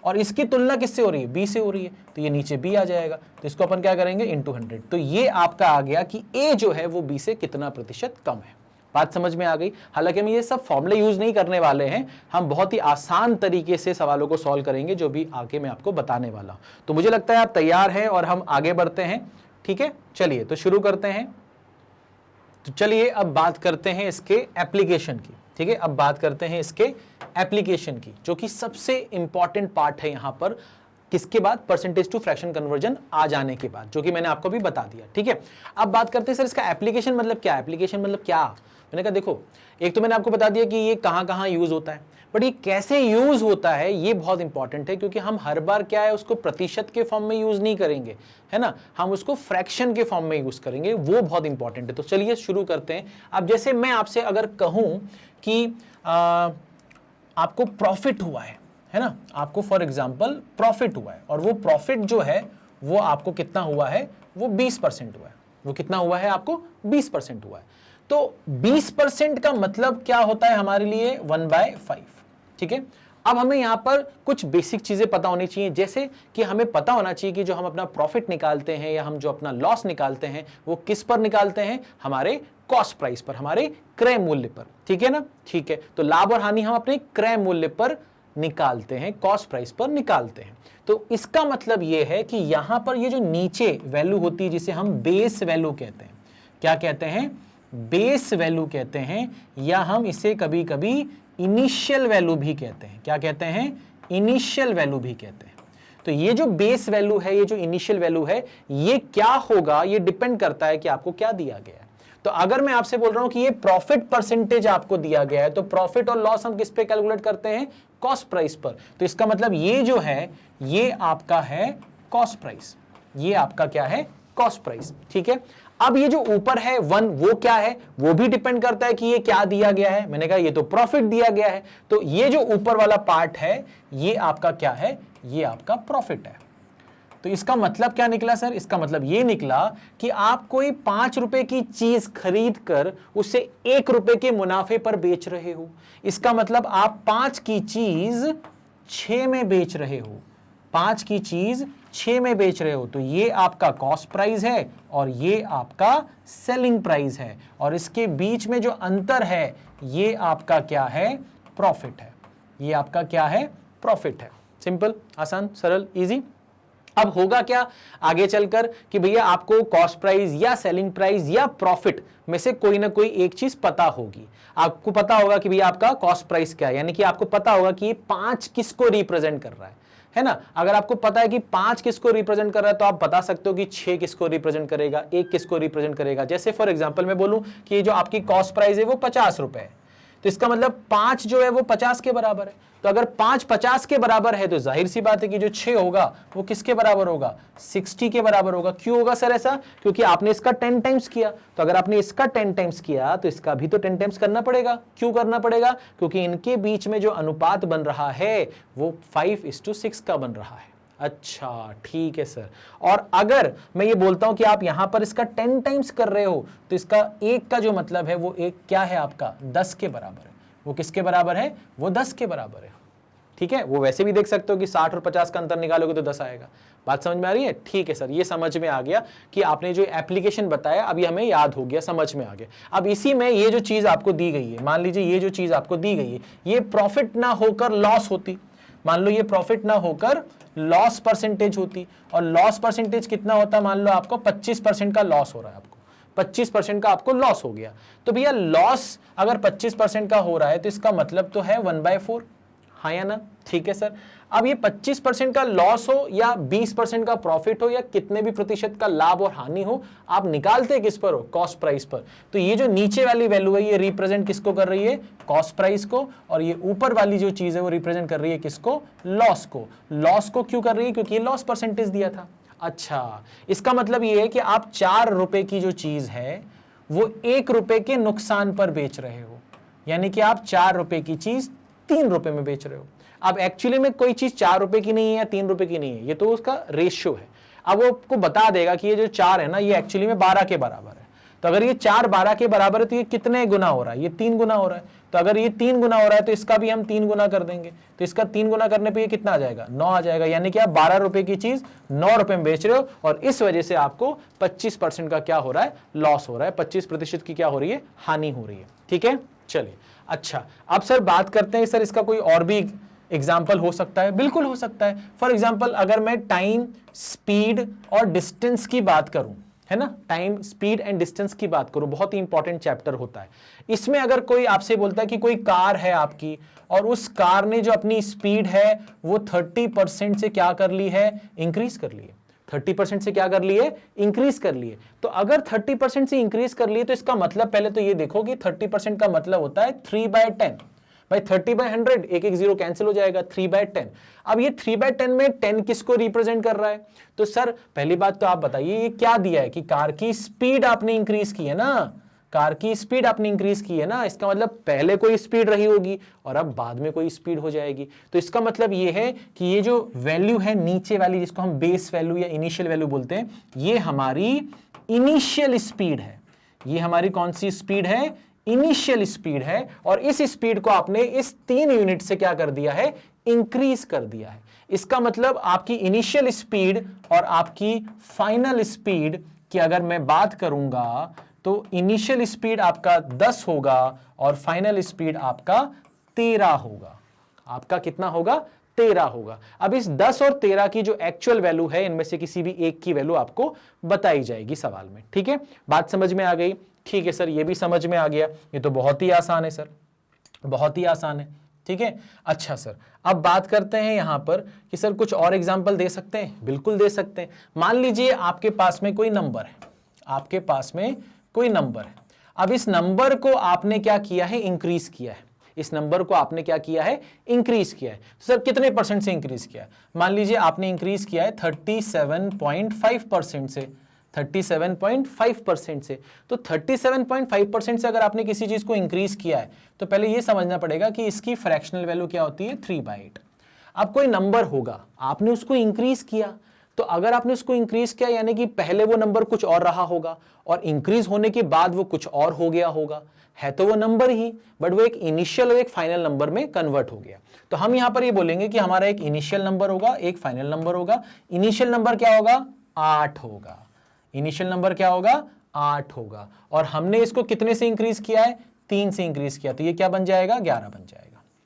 और इसकी तुलना किससे हो रही है, बी से हो रही है, तो ये नीचे बी आ जाएगा। तो इसको अपन क्या करेंगे, इंटू 100। तो ये आपका आ गया कि ए जो है वो बी से कितना प्रतिशत कम है। बात समझ में आ गई। हालांकि हम ये सब फॉर्मूले यूज नहीं करने वाले हैं, हम बहुत ही आसान तरीके से सवालों को सॉल्व करेंगे, जो भी आगे मैं आपको बताने वाला हूं। तो मुझे लगता है आप तैयार हैं और हम आगे बढ़ते हैं। ठीक है, चलिए तो शुरू करते हैं। तो चलिए अब बात करते हैं इसके एप्लीकेशन की। ठीक है, अब बात करते हैं इसके एप्लीकेशन की, जो कि सबसे इंपॉर्टेंट पार्ट है यहां पर, किसके बाद, परसेंटेज टू फ्रैक्शन कन्वर्जन आ जाने के बाद, जो कि मैंने आपको भी बता दिया। ठीक है, अब बात करते हैं सर इसका एप्लीकेशन मतलब क्या, मैंने कहा देखो, एक तो मैंने आपको बता दिया कि ये कहां यूज होता है, बट ये कैसे यूज होता है ये बहुत इंपॉर्टेंट है, क्योंकि हम हर बार क्या है उसको प्रतिशत के फॉर्म में यूज नहीं करेंगे, है ना, हम उसको फ्रैक्शन के फॉर्म में यूज करेंगे, वो बहुत इंपॉर्टेंट है। तो चलिए शुरू करते हैं। अब जैसे मैं आपसे अगर कहूं कि आपको प्रॉफिट हुआ है ना, आपको फॉर एग्जांपल प्रॉफिट हुआ है, और वो प्रॉफिट जो है वो आपको कितना हुआ है, वो 20% हुआ है। वो कितना हुआ है आपको, 20% हुआ है। तो 20% का मतलब क्या होता है हमारे लिए, 1/5। ठीक है, अब हमें यहां पर कुछ बेसिक चीजें पता होनी चाहिए, जैसे कि हमें पता होना चाहिए कि जो हम अपना प्रॉफिट निकालते हैं या हम जो अपना लॉस निकालते हैं वो किस पर निकालते हैं, हमारे कॉस्ट प्राइस पर, हमारे क्रय मूल्य पर। ठीक है ना, ठीक है। तो लाभ और हानि हम अपने क्रय मूल्य पर निकालते हैं, कॉस्ट प्राइस पर निकालते हैं। तो इसका मतलब यह है कि यहां पर ये जो नीचे वैल्यू होती है जिसे हम बेस वैल्यू कहते हैं, क्या कहते हैं, बेस वैल्यू कहते हैं, या हम इसे कभी कभी इनिशियल वैल्यू भी कहते हैं। क्या कहते हैं, इनिशियल वैल्यू भी कहते हैं। तो ये जो बेस वैल्यू है, ये जो इनिशियल वैल्यू है, ये क्या होगा, ये डिपेंड करता है कि आपको क्या दिया गया है। तो अगर मैं आपसे बोल रहा हूं कि ये प्रॉफिट परसेंटेज आपको दिया गया है, तो प्रॉफिट और लॉस हम किस पे कैलकुलेट करते हैं, कॉस्ट प्राइस पर। तो इसका मतलब ये जो है, ये आपका है कॉस्ट प्राइस, ये आपका क्या है, कॉस्ट प्राइस। ठीक है, अब ये जो ऊपर है 1, वो क्या है, वो भी डिपेंड करता है कि ये क्या दिया गया है। मैंने कहा ये तो प्रॉफिट दिया गया है, तो ये जो ऊपर वाला पार्ट है ये आपका क्या है, ये आपका प्रॉफिट है। तो इसका मतलब क्या निकला सर, इसका मतलब ये निकला कि आप कोई 5 रुपए की चीज खरीद कर उसे 1 रुपए के मुनाफे पर बेच रहे हो। इसका मतलब आप 5 की चीज 6 में बेच रहे हो, 5 की चीज 6 में बेच रहे हो। तो ये आपका कॉस्ट प्राइस है और ये आपका सेलिंग प्राइस है, और इसके बीच में जो अंतर है ये आपका क्या है, प्रॉफिट है। ये आपका क्या है, प्रॉफिट है। सिंपल, आसान, सरल, इजी। अब होगा क्या आगे चलकर कि भैया आपको कॉस्ट प्राइस या सेलिंग प्राइस या प्रॉफिट में से कोई ना कोई एक चीज पता होगी। आपको पता होगा कि भैया आपका कॉस्ट प्राइस क्या है, यानी कि आपको पता होगा कि ये 5 किसको रिप्रेजेंट कर रहा है ना। अगर आपको पता है कि 5 किसको रिप्रेजेंट कर रहा है तो आप बता सकते हो कि 6 किसको रिप्रेजेंट करेगा, 1 किसको रिप्रेजेंट करेगा। जैसे फॉर एग्जांपल मैं बोलूं कि जो आपकी कॉस्ट प्राइस है वो 50 रुपए है, तो इसका मतलब 5 जो है वो 50 के बराबर है। तो अगर 5 50 के बराबर है तो जाहिर सी बात है कि जो 6 होगा वो किसके बराबर होगा, 60 के बराबर होगा। क्यों होगा सर ऐसा, क्योंकि आपने इसका 10 टाइम्स किया। तो अगर आपने इसका 10 टाइम्स किया तो इसका भी तो 10 टाइम्स करना पड़ेगा। क्यों करना पड़ेगा, क्योंकि इनके बीच में जो अनुपात बन रहा है वो 5:6 का बन रहा है। अच्छा ठीक है सर। और अगर मैं ये बोलता हूं कि आप यहां पर इसका 10 टाइम्स कर रहे हो तो इसका 1 का जो मतलब है वो 1 क्या है आपका, 10 के बराबर है। वो किसके बराबर है, वो 10 के बराबर है। ठीक है, वो वैसे भी देख सकते हो कि 60 और 50 का अंतर निकालोगे तो 10 आएगा। बात समझ में आ रही है, ठीक है सर, ये समझ में आ गया कि आपने जो एप्लीकेशन बताया अभी हमें याद हो गया, समझ में आ गया। अब इसी में ये जो चीज आपको दी गई है, मान लीजिए ये जो चीज आपको दी गई है ये प्रॉफिट ना होकर लॉस होती, मान लो ये प्रॉफिट ना होकर लॉस परसेंटेज होती, और लॉस परसेंटेज कितना होता है, मान लो आपको 25% का लॉस हो रहा है, आपको 25% का आपको लॉस हो गया। तो भैया लॉस अगर 25% का हो रहा है तो इसका मतलब तो है 1/4, हाँ या ना, ठीक है सर। अब ये 25% का लॉस हो या 20% का प्रॉफिट हो या कितने भी प्रतिशत का लाभ और हानि हो, आप निकालते किस पर हो, कॉस्ट प्राइस पर। तो ये जो नीचे वाली वैल्यू है ये रिप्रेजेंट किसको कर रही है, कॉस्ट प्राइस को, और ये ऊपर वाली जो चीज है वो रिप्रेजेंट कर रही है किसको, लॉस को। लॉस को क्यों कर रही है, क्योंकि ये लॉस परसेंटेज दिया था। अच्छा, इसका मतलब ये है कि आप 4 रुपए की जो चीज है वो 1 रुपए के नुकसान पर बेच रहे हो, यानी कि आप 4 रुपए की चीज 3 रुपए में बेच रहे हो। अब एक्चुअली में कोई चीज 4 रुपए की नहीं है या 3 रुपए की नहीं है, ये तो उसका रेशियो है। अब वो आपको बता देगा कि ये जो 4 है ना ये एक्चुअली में 12 के बराबर है। तो अगर ये 4 12 के बराबर है तो ये कितने गुना हो रहा है, ये 3 गुना हो रहा है। तो अगर ये 3 गुना हो रहा है तो इसका भी हम 3 गुना कर देंगे, तो इसका 3 गुना करने पे ये कितना आ जाएगा, 9 आ जाएगा। यानी कि आप 12 रुपए की चीज 9 रुपए में बेच रहे हो, और इस वजह से आपको 25% का क्या हो रहा है, लॉस हो रहा है, 25% की क्या हो रही है, हानि हो रही है। ठीक है, चलिए। अच्छा, अब सर बात करते हैं, सर इसका कोई और भी एग्जाम्पल हो सकता है, बिल्कुल हो सकता है। फॉर एग्जाम्पल अगर मैं टाइम, स्पीड और डिस्टेंस की बात करूं, है ना, टाइम, स्पीड एंड डिस्टेंस की बात करूं, बहुत ही इंपॉर्टेंट चैप्टर होता है। इसमें अगर कोई आपसे बोलता है कि कोई कार है आपकी और उस कार ने जो अपनी स्पीड है वो 30% से क्या कर ली है, इंक्रीज कर ली है। 30% से क्या कर लिए, इंक्रीज कर लिए। तो अगर 30% से इंक्रीज कर लिए तो इसका मतलब पहले तो ये देखो कि 30% का मतलब होता है 3/10 भाई 30/100, एक एक जीरो कैंसिल हो जाएगा, 3/10। अब ये 3/10 में 10 किसको रिप्रेजेंट कर रहा है, तो सर पहली बात तो आप बताइए ये क्या दिया है कि कार की स्पीड आपने इंक्रीज की है ना, कार की स्पीड आपने इंक्रीज की है ना, इसका मतलब पहले कोई स्पीड रही होगी और अब बाद में कोई स्पीड हो जाएगी। तो इसका मतलब ये है कि ये जो वैल्यू है नीचे वाली, जिसको हम बेस वैल्यू या इनिशियल वैल्यू बोलते हैं, ये हमारी इनिशियल स्पीड है। ये हमारी कौन सी स्पीड है? इनिशियल स्पीड है। और इस स्पीड को आपने इस 3 यूनिट से क्या कर दिया है? इंक्रीज कर दिया है। इसका मतलब आपकी इनिशियल स्पीड और आपकी फाइनल स्पीड की अगर मैं बात करूंगा तो इनिशियल स्पीड आपका 10 होगा और फाइनल स्पीड आपका 13 होगा। आपका कितना होगा? 13 होगा। अब इस 10 और 13 की जो एक्चुअल वैल्यू है, इनमें से किसी भी एक की वैल्यू आपको बताई जाएगी सवाल में। ठीक है, बात समझ में आ गई? ठीक है सर, ये भी समझ में आ गया। ये तो बहुत ही आसान है सर, बहुत ही आसान है। ठीक है, अच्छा सर, अब बात करते हैं यहां पर कि सर कुछ और एग्जांपल दे सकते हैं? बिल्कुल दे सकते हैं। मान लीजिए आपके पास में कोई नंबर है, आपके पास में कोई नंबर है। अब इस नंबर को आपने क्या किया है? इंक्रीज किया है। इस नंबर को आपने क्या किया है? इंक्रीज किया है। तो सर कितने परसेंट से इंक्रीज किया है? मान लीजिए आपने इंक्रीज किया है 37.5% से, 37.5% से। तो 37.5% से अगर आपने किसी चीज को इंक्रीज किया है तो पहले यह समझना पड़ेगा कि इसकी फ्रैक्शनल वैल्यू क्या होती है? 3/8। अब कोई नंबर होगा, आपने उसको इंक्रीज किया, तो अगर आपने उसको इंक्रीज किया यानी कि पहले वो नंबर कुछ और रहा होगा और इंक्रीज होने के बाद वो कुछ और हो गया होगा। है तो वो नंबर ही, बट वो एक इनिशियल और एक फाइनल नंबर में कन्वर्ट हो गया। तो हम यहां पर ये बोलेंगे कि हमारा एक इनिशियल नंबर होगा, एक फाइनल नंबर होगा। इनिशियल नंबर क्या होगा? 8 होगा। इनिशियल नंबर क्या होगा? 8 होगा। और हमने इसको कितने से इंक्रीज किया है? 3 से इंक्रीज किया। तो ये क्या बन जाएगा? 11 बन जाएगा।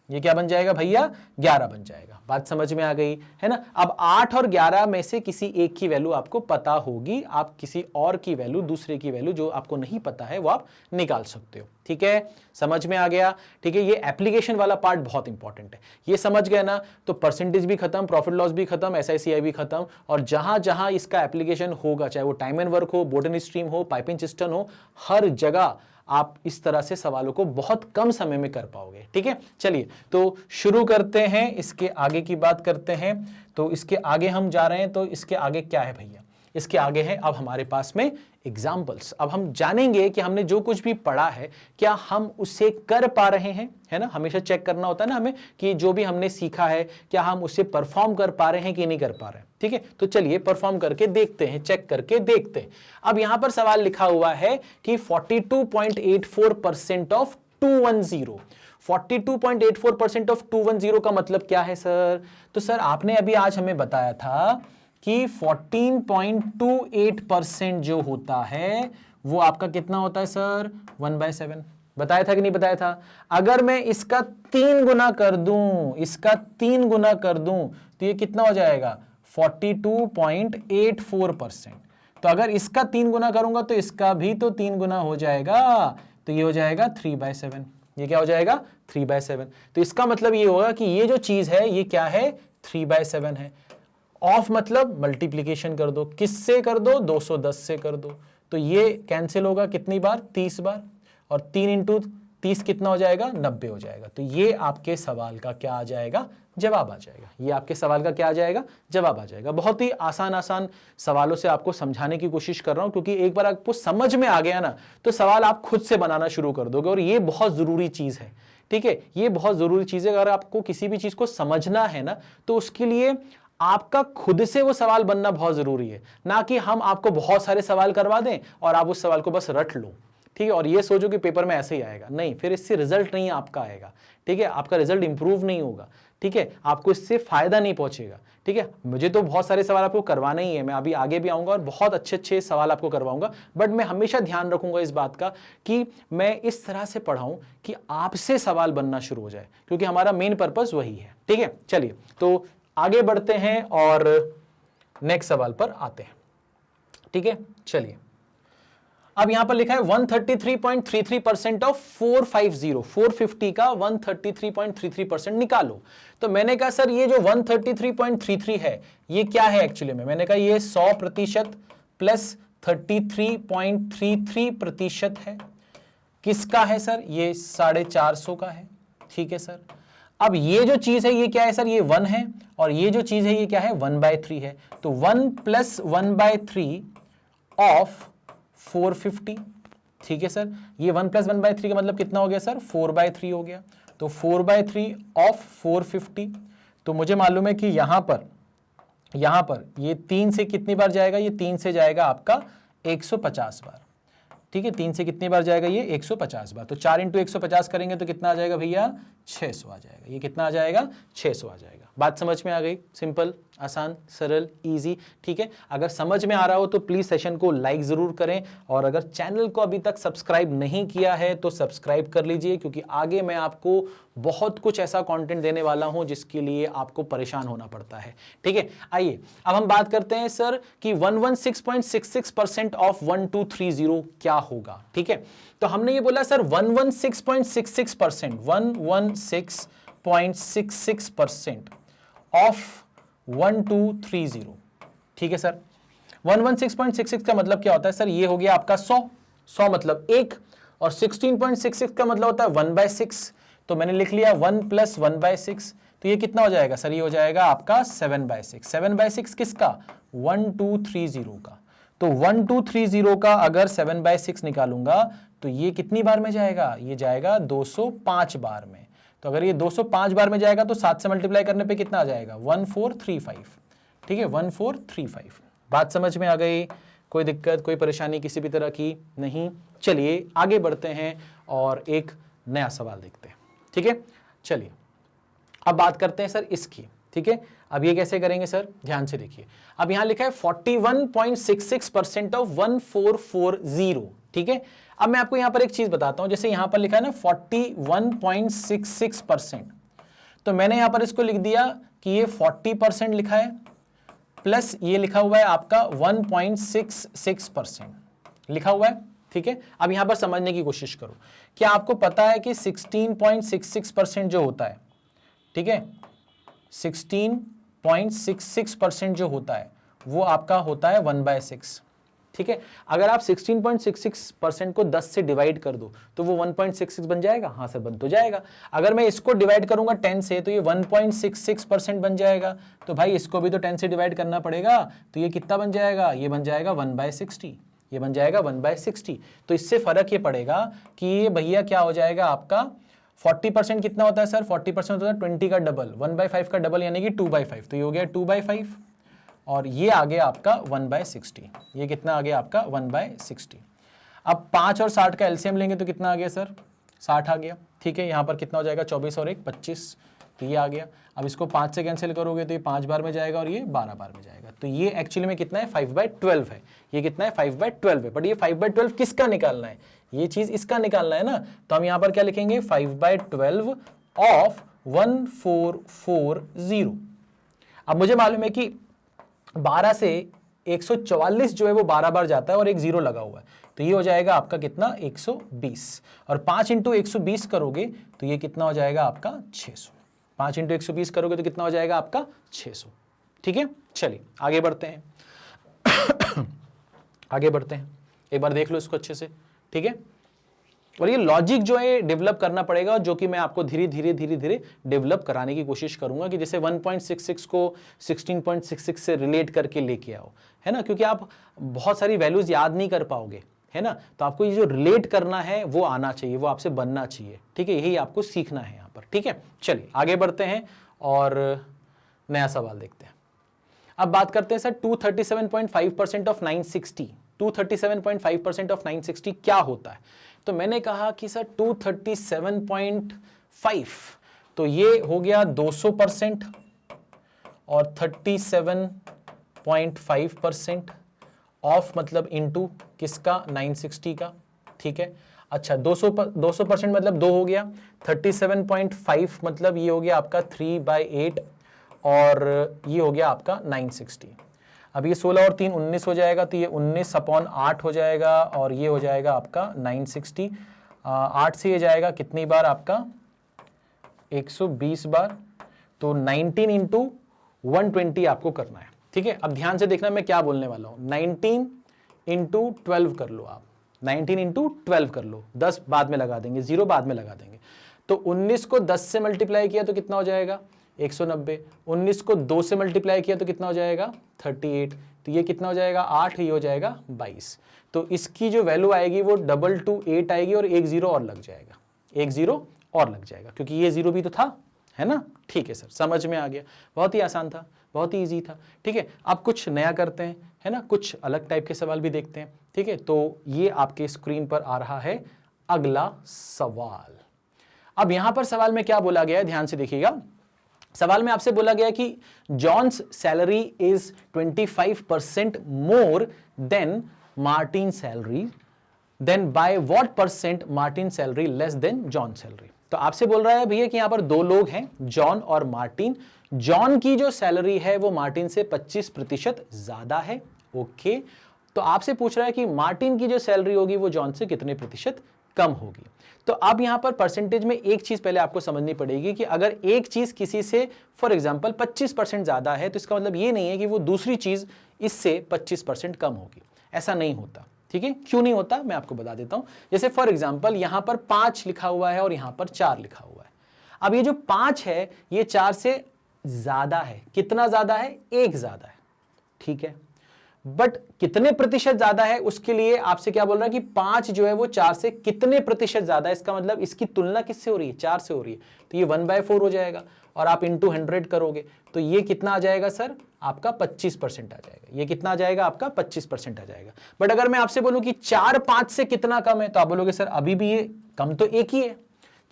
ये क्या बन जाएगा भैया? 11 बन जाएगा। बात समझ में आ गई है ना? अब 8 और 11 में से किसी एक की वैल्यू आपको पता होगी, आप किसी और की वैल्यू, दूसरे की वैल्यू जो आपको नहीं पता है वो आप निकाल सकते हो। ठीक है, समझ में आ गया? ठीक है, ये एप्लीकेशन वाला पार्ट बहुत इंपॉर्टेंट है। ये समझ गए ना तो परसेंटेज भी खत्म, प्रॉफिट लॉस भी खत्म, SICI भी खत्म। और जहां जहां इसका एप्लीकेशन होगा, चाहे वो टाइम एंड वर्क हो, बोर्ड एंड स्ट्रीम हो, पाइपिंग सिस्टम हो, हर जगह आप इस तरह से सवालों को बहुत कम समय में कर पाओगे। ठीक है, चलिए तो शुरू करते हैं, इसके आगे की बात करते हैं। तो इसके आगे हम जा रहे हैं, तो इसके आगे क्या है भैया? इसके आगे है अब हमारे पास में एग्जाम्पल्स। अब हम जानेंगे कि हमने जो कुछ भी पढ़ा है क्या हम उसे कर पा रहे हैं, है ना? हमेशा चेक करना होता है ना हमें कि जो भी हमने सीखा है क्या हम उसे परफॉर्म कर पा रहे हैं कि नहीं कर पा रहे हैं। ठीक है, तो चलिए परफॉर्म करके देखते हैं, चेक करके देखते हैं। अब यहां पर सवाल लिखा हुआ है कि 42.84% ऑफ 210। 42.84% ऑफ 210 का मतलब क्या है सर? तो सर आपने अभी आज हमें बताया था कि 14.28% जो होता है वो आपका कितना होता है सर? 1/7। बताया था कि नहीं बताया था? अगर मैं इसका 3 गुना कर दूं, इसका 3 गुना कर दूं तो ये कितना हो जाएगा? 42.84%। तो अगर इसका 3 गुना करूंगा तो इसका भी तो 3 गुना हो जाएगा, तो ये हो जाएगा 3/7। ये क्या हो जाएगा? 3/7। तो इसका मतलब ये होगा कि ये जो चीज है ये क्या है? 3/7 है। ऑफ मतलब मल्टीप्लीकेशन कर दो, किससे कर दो? 210 से कर दो। तो ये कैंसिल होगा कितनी बार? 30 बार। और 3 इंटू 30 कितना हो जाएगा? 90 हो जाएगा। तो ये आपके सवाल का क्या आ जाएगा? जवाब आ जाएगा। ये आपके सवाल का क्या आ जाएगा? जवाब आ जाएगा। बहुत ही आसान आसान सवालों से आपको समझाने की कोशिश कर रहा हूं, क्योंकि एक बार आपको समझ में आ गया ना तो सवाल आप खुद से बनाना शुरू कर दोगे, और ये बहुत जरूरी चीज है। ठीक है, ये बहुत जरूरी चीज है। अगर आपको किसी भी चीज को समझना है ना तो उसके लिए आपका खुद से वो सवाल बनना बहुत जरूरी है, ना कि हम आपको बहुत सारे सवाल करवा दें और आप उस सवाल को बस रट लो। ठीक है, और ये सोचो कि पेपर में ऐसे ही आएगा। नहीं, फिर इससे रिजल्ट नहीं आपका आएगा। ठीक है, आपका रिजल्ट इंप्रूव नहीं होगा। ठीक है, आपको इससे फायदा नहीं पहुंचेगा। ठीक है, मुझे तो बहुत सारे सवाल आपको करवाना ही है, मैं अभी आगे भी आऊंगा और बहुत अच्छे अच्छे सवाल आपको करवाऊंगा, बट मैं हमेशा ध्यान रखूंगा इस बात का कि मैं इस तरह से पढ़ाऊं कि आपसे सवाल बनना शुरू हो जाए, क्योंकि हमारा मेन पर्पस वही है। ठीक है, चलिए तो आगे बढ़ते हैं और नेक्स्ट सवाल पर आते हैं। ठीक है, चलिए अब यहां पर लिखा है 133.33% ऑफ 450, 450 का 133.33% निकालो। तो मैंने कहा सर ये जो 133.33 है ये क्या है एक्चुअली में? मैंने कहा ये 100% प्लस 33.33% है। किसका है सर? ये 450 का है। ठीक है सर, अब ये जो चीज है ये क्या है सर? ये 1 है, और ये जो चीज है ये क्या है? 1/3 है। तो 1 + 1/3 ऑफ 450। ठीक है सर। ये 1 + 1/3 का मतलब कितना हो गया सर, 4/3 हो गया। तो 4/3 ऑफ 450, तो मुझे मालूम है कि यहां पर ये 3 से कितनी बार जाएगा, ये 3 से जाएगा आपका 150 बार। ठीक है, 3 से कितनी बार जाएगा, ये 150 बार। तो 4 × 150 करेंगे तो कितना आ जाएगा भैया, 600 आ जाएगा। ये कितना आ जाएगा, 600 आ जाएगा। बात समझ में आ गई, सिंपल, आसान, सरल, इजी। ठीक है, अगर समझ में आ रहा हो तो प्लीज सेशन को लाइक जरूर करें, और अगर चैनल को अभी तक सब्सक्राइब नहीं किया है तो सब्सक्राइब कर लीजिए, क्योंकि आगे मैं आपको बहुत कुछ ऐसा कंटेंट देने वाला हूं जिसके लिए आपको परेशान होना पड़ता है। ठीक है, आइए अब हम बात करते हैं सर कि 116.66% ऑफ 1230 क्या होगा। ठीक है, तो हमने ये बोला सर 116.66%, 116.66% ऑफ 1230। ठीक है सर, 116.66 का मतलब क्या होता है सर, ये हो गया आपका 100 मतलब 1, और 16.66 का मतलब होता है 1/6। तो मैंने लिख लिया 1 + 1/6, तो ये कितना हो जाएगा सर, ये हो जाएगा आपका 7/6। 7/6 किसका, 1230 का। तो 1230 का अगर 7/6 निकालूंगा तो ये कितनी बार में जाएगा, ये जाएगा 205 बार में। तो अगर ये 205 बार में जाएगा तो 7 से मल्टीप्लाई करने पे कितना आ जाएगा, 1435। ठीक है, 1435। बात समझ में आ गई, कोई दिक्कत, कोई परेशानी किसी भी तरह की नहीं। चलिए आगे बढ़ते हैं और एक नया सवाल देखते हैं। ठीक है, चलिए अब बात करते हैं सर इसकी। ठीक है, अब ये कैसे करेंगे सर, ध्यान से देखिए। अब यहां लिखा है 41.66% ऑफ 1440। ठीक है, अब मैं आपको यहां पर एक चीज बताता हूं, जैसे यहां पर लिखा है ना 41.66%, तो मैंने यहां पर इसको लिख दिया कि ये 40% लिखा है, प्लस ये लिखा हुआ है आपका 1.66% लिखा हुआ है। ठीक है, अब यहां पर समझने की कोशिश करो। क्या आपको पता है कि 16.66% जो होता है, ठीक है, 16.66% जो होता है वो आपका होता है 1/6। ठीक है, अगर आप 16.66% को 10 से डिवाइड कर दो तो वो 1.66 बन जाएगा। हाँ सर, बन तो जाएगा। अगर मैं इसको डिवाइड करूंगा 10 से तो ये 1.66% बन जाएगा। तो भाई इसको भी तो 10 से डिवाइड करना पड़ेगा, तो ये कितना बन जाएगा, ये बन जाएगा 1/60। ये बन जाएगा 1/60। तो इससे फर्क ये पड़ेगा कि ये भैया क्या हो जाएगा आपका 40% कितना होता है सर, 40% होता है 20 का डबल, 1/5 का डबल यानी कि 2/5। तो ये हो गया 2/5, और ये आ गया आपका 1/60। ये कितना आ गया आपका 1/60। अब 5 और 60 का एलसीएम लेंगे तो कितना आ गया सर, 60 आ गया। ठीक है, यहाँ पर कितना हो जाएगा, 24 और 1 25, तो ये आ गया। अब इसको 5 से कैंसिल करोगे तो ये 5 बार में जाएगा और ये 12 बार में जाएगा। तो ये एक्चुअली में कितना है, 5/12 है। ये कितना है, 5/12 है। बट ये 5/12 किसका निकालना है, ये चीज इसका निकालना है ना। तो हम यहाँ पर क्या लिखेंगे, 5/12 ऑफ 1440। अब मुझे मालूम है कि 12 से 144 जो है वो 12 बार जाता है और एक 0 लगा हुआ है, तो ये हो जाएगा आपका कितना, 120। और 5 × 120 करोगे तो ये कितना हो जाएगा आपका 600। 5 × 120 करोगे तो कितना हो जाएगा आपका 600। ठीक है, चलिए आगे बढ़ते हैं। आगे बढ़ते हैं, एक बार देख लो इसको अच्छे से। ठीक है, और ये लॉजिक जो है डेवलप करना पड़ेगा, जो कि मैं आपको धीरे धीरे डेवलप कराने की कोशिश करूंगा, कि जैसे 1.66 को 16.66 से रिलेट करके लेके आओ, है ना, क्योंकि आप बहुत सारी वैल्यूज याद नहीं कर पाओगे, है ना। तो आपको ये जो रिलेट करना है वो आना चाहिए, वो आपसे बनना चाहिए। ठीक है, यही आपको सीखना है यहाँ पर। ठीक है, चलिए आगे बढ़ते हैं और नया सवाल देखते हैं। अब बात करते हैं सर 237.5% ऑफ 960। 237.5% ऑफ 960 क्या होता है। तो मैंने कहा कि सर 237.5, तो ये हो गया 200% और 37.5% ऑफ मतलब इनटू किसका, 960 का। ठीक है, अच्छा 200% मतलब 2 हो गया, 37.5 मतलब ये हो गया आपका 3/8, और ये हो गया आपका 960। अब ये 16 और 3 19 हो जाएगा, तो ये 19/8 हो जाएगा, और ये हो जाएगा आपका 960। 8 से ये जाएगा कितनी बार आपका, 120 बार। तो 19 × 120 आपको करना है। ठीक है, अब ध्यान से देखना मैं क्या बोलने वाला हूं। 19 × 12 कर लो आप, 19 × 12 कर लो, 10 बाद में लगा देंगे, 0 बाद में लगा देंगे। तो 19 को 10 से मल्टीप्लाई किया तो कितना हो जाएगा, 190। 19 को 2 से मल्टीप्लाई किया तो कितना हो जाएगा, 38। तो ये कितना हो जाएगा 8, ये हो जाएगा 22। तो इसकी जो वैल्यू आएगी वो 228 आएगी और एक जीरो और लग जाएगा, एक जीरो और लग जाएगा, क्योंकि ये जीरो भी तो था, है ना। ठीक है सर, समझ में आ गया, बहुत ही आसान था, बहुत ही इजी था। ठीक है, अब कुछ नया करते हैं, है ना, कुछ अलग टाइप के सवाल भी देखते हैं। ठीक है, तो ये आपके स्क्रीन पर आ रहा है अगला सवाल। अब यहां पर सवाल में क्या बोला गया है, ध्यान से देखिएगा। सवाल में आपसे बोला गया कि John's salary is 25% more than Martin salary, then by what percent Martin salary less than John salary. तो आपसे बोल रहा है भैया कि यहां पर दो लोग हैं, जॉन और मार्टिन। जॉन की जो सैलरी है वो मार्टिन से 25% ज्यादा है। ओके, तो आपसे पूछ रहा है कि मार्टिन की जो सैलरी होगी वो जॉन से कितने प्रतिशत कम होगी। तो अब यहां पर परसेंटेज में एक चीज पहले आपको समझनी पड़ेगी कि अगर एक चीज किसी से फॉर एग्जांपल 25% ज्यादा है, तो इसका मतलब ये नहीं है कि वो दूसरी चीज इससे 25% कम होगी, ऐसा नहीं होता। ठीक है, क्यों नहीं होता मैं आपको बता देता हूं। जैसे फॉर एग्जांपल यहां पर 5 लिखा हुआ है और यहां पर 4 लिखा हुआ है। अब ये जो 5 है ये 4 से ज्यादा है। कितना ज्यादा है? 1 ज्यादा है। ठीक है, बट कितने प्रतिशत ज्यादा है उसके लिए आपसे क्या बोल रहा है कि 5 जो है वो 4 से कितने प्रतिशत ज्यादा है। इसका मतलब इसकी तुलना किससे हो रही है? 4 से हो रही है। तो ये 1/4 हो जाएगा और आप इंटू 100 करोगे तो ये कितना आ जाएगा सर? आपका 25% आ जाएगा। ये कितना आ जाएगा? आपका 25% आ जाएगा। बट अगर मैं आपसे बोलूं कि 4 5 से कितना कम है, तो आप बोलोगे सर अभी भी ये कम तो एक ही है।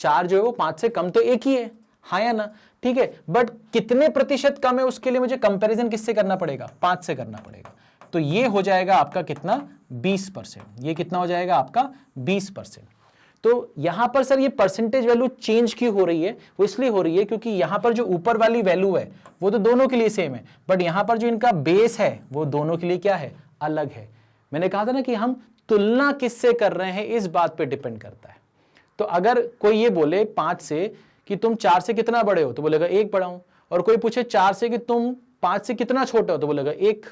4 जो है वो 5 से कम तो एक ही है, हाँ या ना? ठीक है, बट कितने प्रतिशत कम है उसके लिए मुझे कंपैरिजन किससे करना पड़ेगा? 5 से करना पड़ेगा। तो ये हो जाएगा आपका कितना? 20%। ये कितना हो जाएगा आपका? 20%। तो यहां पर सर ये परसेंटेज वैल्यू चेंज क्यों हो रही है? वो इसलिए हो रही है क्योंकि यहां पर जो ऊपर वाली वैल्यू है वो तो दोनों के लिए सेम है, बट यहां पर जो इनका बेस है वो दोनों के लिए क्या है? अलग है। मैंने कहा था ना कि हम तुलना किससे कर रहे हैं इस बात पे डिपेंड करता है। तो अगर कोई ये बोले 5 से कि तुम 4 से कितना बड़े हो, तो बोलेगा 1 बड़ा हूं। और कोई पूछे 4 से कि तुम 5 से कितना छोटे हो, तो बोलेगा 1।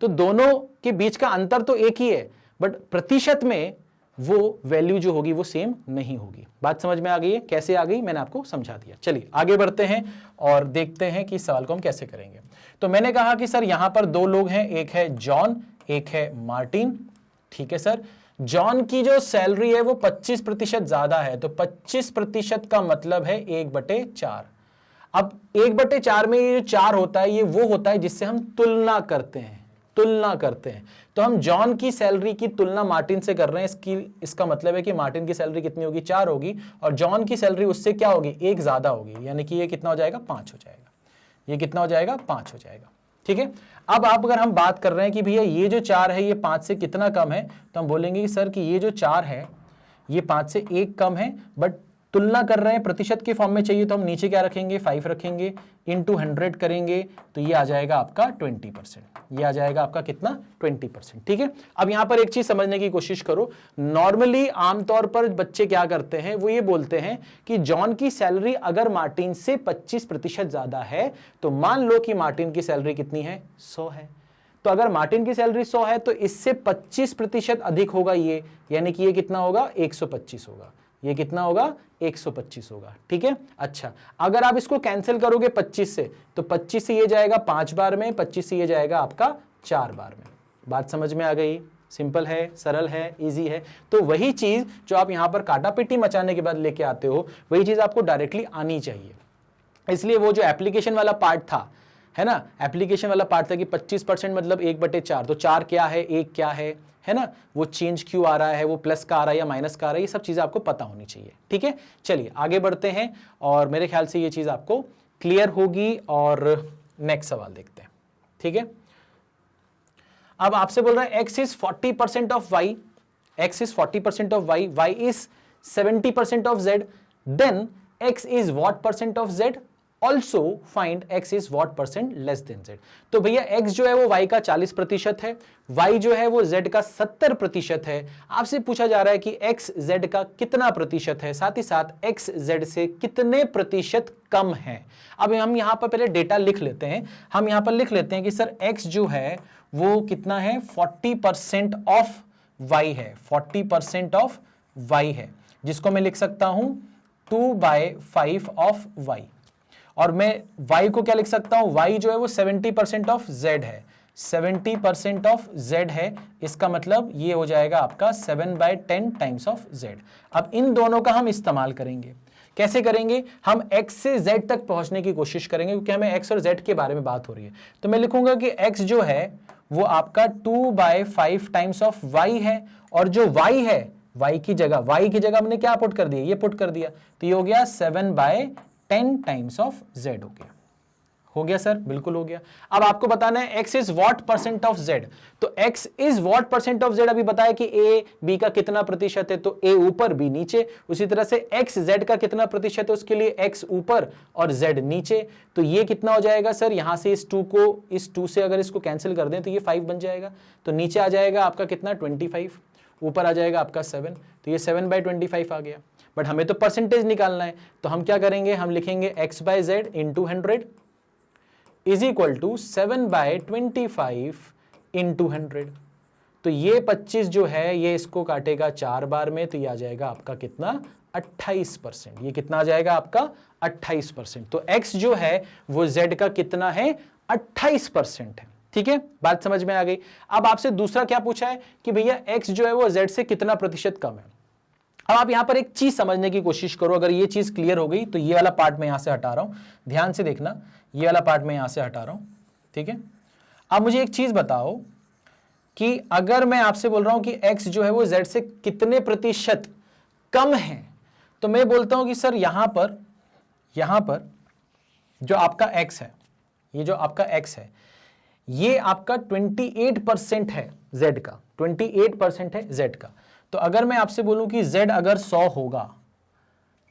तो दोनों के बीच का अंतर तो एक ही है, बट प्रतिशत में वो वैल्यू जो होगी वो सेम नहीं होगी। बात समझ में आ गई है? कैसे आ गई मैंने आपको समझा दिया। चलिए आगे बढ़ते हैं और देखते हैं कि सवाल को हम कैसे करेंगे। तो मैंने कहा कि सर यहां पर दो लोग हैं, एक है जॉन, एक है मार्टिन। ठीक है सर, जॉन की जो सैलरी है वो 25% ज्यादा है, तो 25% का मतलब है 1/4। अब 1/4 में ये जो 4 होता है ये वो होता है जिससे हम तुलना करते हैं, तुलना करते हैं। तो हम जॉन की सैलरी की तुलना मार्टिन से कर रहे हैं। इसका मतलब है कि मार्टिन की सैलरी कितनी होगी? 4 होगी, और जॉन की सैलरी उससे क्या होगी? 1 ज्यादा होगी, यानी कि ये कितना हो जाएगा? 5 हो जाएगा। ये कितना हो जाएगा? 5 हो जाएगा। ठीक है, अब आप अगर हम बात कर रहे हैं कि भैया ये जो 4 है ये 5 से कितना कम है, तो हम बोलेंगे कि सर कि ये जो 4 है ये 5 से 1 कम है, बट तुलना कर रहे हैं प्रतिशत के फॉर्म में चाहिए, तो हम नीचे क्या रखेंगे? 5 रखेंगे, इंटू 100 करेंगे, तो ये आ जाएगा आपका 20%। ये आ जाएगा आपका कितना? 20%। ठीक है, अब यहां पर एक चीज समझने की कोशिश करो। नॉर्मली आमतौर पर बच्चे क्या करते हैं, वो ये बोलते हैं कि जॉन की सैलरी अगर मार्टिन से 25% ज्यादा है, तो मान लो कि मार्टिन की सैलरी कितनी है? 100 है। तो अगर मार्टिन की सैलरी 100 है तो इससे 25% अधिक होगा ये, यानी कि ये कितना होगा? 125 होगा। ये कितना होगा? 125 होगा। ठीक है, अच्छा अगर आप इसको कैंसिल करोगे 25 से, तो 25 से ये जाएगा 5 बार में, 25 से ये जाएगा आपका 4 बार में। बात समझ में आ गई? सिंपल है, सरल है, इजी है। तो वही चीज जो आप यहां पर काटापीटी मचाने के बाद लेके आते हो, वही चीज आपको डायरेक्टली आनी चाहिए। इसलिए वो जो एप्लीकेशन वाला पार्ट था, है ना, एप्लीकेशन वाला पार्ट था कि 25% मतलब 1/4, तो 4 क्या है, 1 क्या है ना, वो चेंज क्यों आ रहा है, वो प्लस का आ रहा है या माइनस का आ रहा है, ये सब चीजें आपको पता होनी चाहिए। ठीक है, चलिए आगे बढ़ते हैं और मेरे ख्याल से ये चीज आपको क्लियर होगी। और नेक्स्ट सवाल देखते हैं। ठीक है, अब आपसे बोल रहा है x is 40% of y, x is 40% of y, y is 70% of z, then x is what percent of z, also find x is what percent less than z। तो भैया x जो है वो y का 40% है, y जो है वो z का 70% है। आपसे पूछा जा रहा है कि x z का कितना प्रतिशत है, साथ ही साथ x z से कितने प्रतिशत कम है। अब हम यहां पर पहले डेटा लिख लेते हैं। हम यहां पर लिख लेते हैं कि सर x जो है वो कितना है? 40% ऑफ y है, 40% ऑफ y है, जिसको मैं लिख सकता हूं 2/5 ऑफ y। और मैं y को क्या लिख सकता हूं? y जो है वो 70% ऑफ z है, 70% ऑफ z है, इसका मतलब ये हो जाएगा आपका 7/10 टाइम्स ऑफ z। अब इन दोनों का हम इस्तेमाल करेंगे। कैसे करेंगे? हम x से z तक पहुंचने की कोशिश करेंगे, क्योंकि हमें x और z के बारे में बात हो रही है। तो मैं लिखूंगा कि x जो है वो आपका 2/5 टाइम्स ऑफ y है, और जो y है y की जगह हमने क्या पुट कर दिया? ये पुट कर दिया, तो ये हो गया 7/10 टाइम्स ऑफ z हो गया सर, बिल्कुल हो गया। अब आपको बताना है x is what percent of z। तो x is what percent of z अभी बताया कि a b का कितना प्रतिशत है, तो a ऊपर b नीचे। उसी तरह से x z का कितना प्रतिशत है, उसके लिए x ऊपर और z नीचे। तो ये कितना हो जाएगा सर? यहां से इस 2 से अगर इसको कैंसिल कर दें तो ये 5 बन जाएगा। तो नीचे आ जाएगा आपका कितना? 25, ऊपर आ जाएगा आपका 7, तो ये 7/25 आ गया। बट हमें तो परसेंटेज निकालना है, तो हम क्या करेंगे? हम लिखेंगे x/z into 100 is equal to 7/25 into 100। तो ये 25 जो है ये इसको काटेगा 4 बार में, तो ये आ जाएगा आपका कितना? 28%। ये कितना आ जाएगा आपका? 28%। तो x जो है वो z का कितना है? 28% है। ठीक है, बात समझ में आ गई। अब आपसे दूसरा क्या पूछा है कि भैया x जो है वो z से कितना प्रतिशत कम है। अब आप यहां पर एक चीज समझने की कोशिश करो। अगर ये चीज क्लियर हो गई तो ये वाला पार्ट मैं यहां से हटा रहा हूं, ध्यान से देखना, ये वाला पार्ट मैं यहां से हटा रहा हूं। ठीक है, अब मुझे एक चीज बताओ कि अगर मैं आपसे बोल रहा हूं कि x जो है वो z से कितने प्रतिशत कम है, तो मैं बोलता हूं कि सर यहां पर जो आपका x है, ये जो आपका x है ये आपका 28% है z का, 28% है z का। तो अगर मैं आपसे बोलूं कि z अगर 100 होगा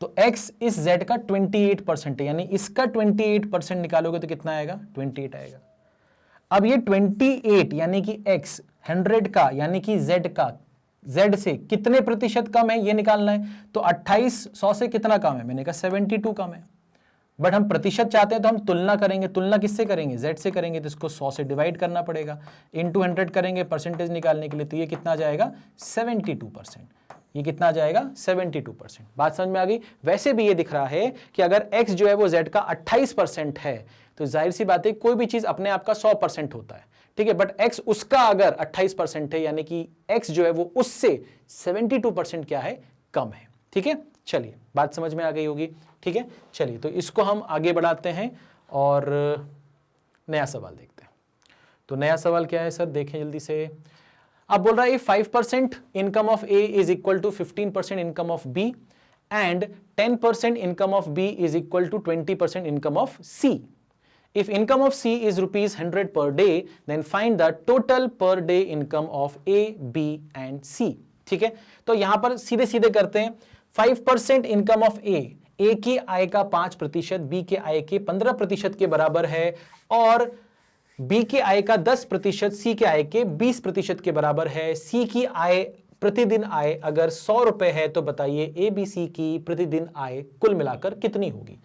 तो x इस z का 28% है, यानी इसका 28% निकालोगे तो कितना आएगा? 28 आएगा। अब ये 28 यानी कि x 100 का यानी कि z से कितने प्रतिशत कम है ये निकालना है। तो 28 100 से कितना कम है? मैंने कहा 72 कम है। बट हम प्रतिशत चाहते हैं तो हम तुलना करेंगे। तुलना किससे करेंगे? z से करेंगे, तो इसको 100 से डिवाइड करना पड़ेगा, इनटू 100 करेंगे परसेंटेज निकालने के लिए। तो ये कितना आ जाएगा? 72%। ये कितना आ जाएगा? 72%। बात समझ में आ गई? वैसे भी ये दिख रहा है कि अगर x जो है वो z का 28% है, तो जाहिर सी बात है कोई भी चीज अपने आप का 100% होता है। ठीक है, बट x उसका अगर 28% है, यानी कि x जो है वो उससे 72% क्या है? कम है। ठीक है, चलिए बात समझ में आ गई होगी। ठीक है, चलिए तो इसको हम आगे बढ़ाते हैं और नया सवाल देखते हैं। तो नया सवाल क्या है सर? देखें जल्दी से। अब बोल रहा है 5% income of A is equal to 15% income of B and 10% income of B is equal to 20% income of C। If income of C is ₹100 per day, then find the total per day income of A, B and C। ठीक है, तो यहां पर सीधे सीधे करते हैं। 5% income of A की आय का 5% B के आय के 15% के बराबर है, और B की आय का 10% C के आय के 20% के बराबर है। C की आय प्रतिदिन आय अगर 100 रुपए है तो बताइए ABC की प्रतिदिन आय कुल मिलाकर कितनी होगी।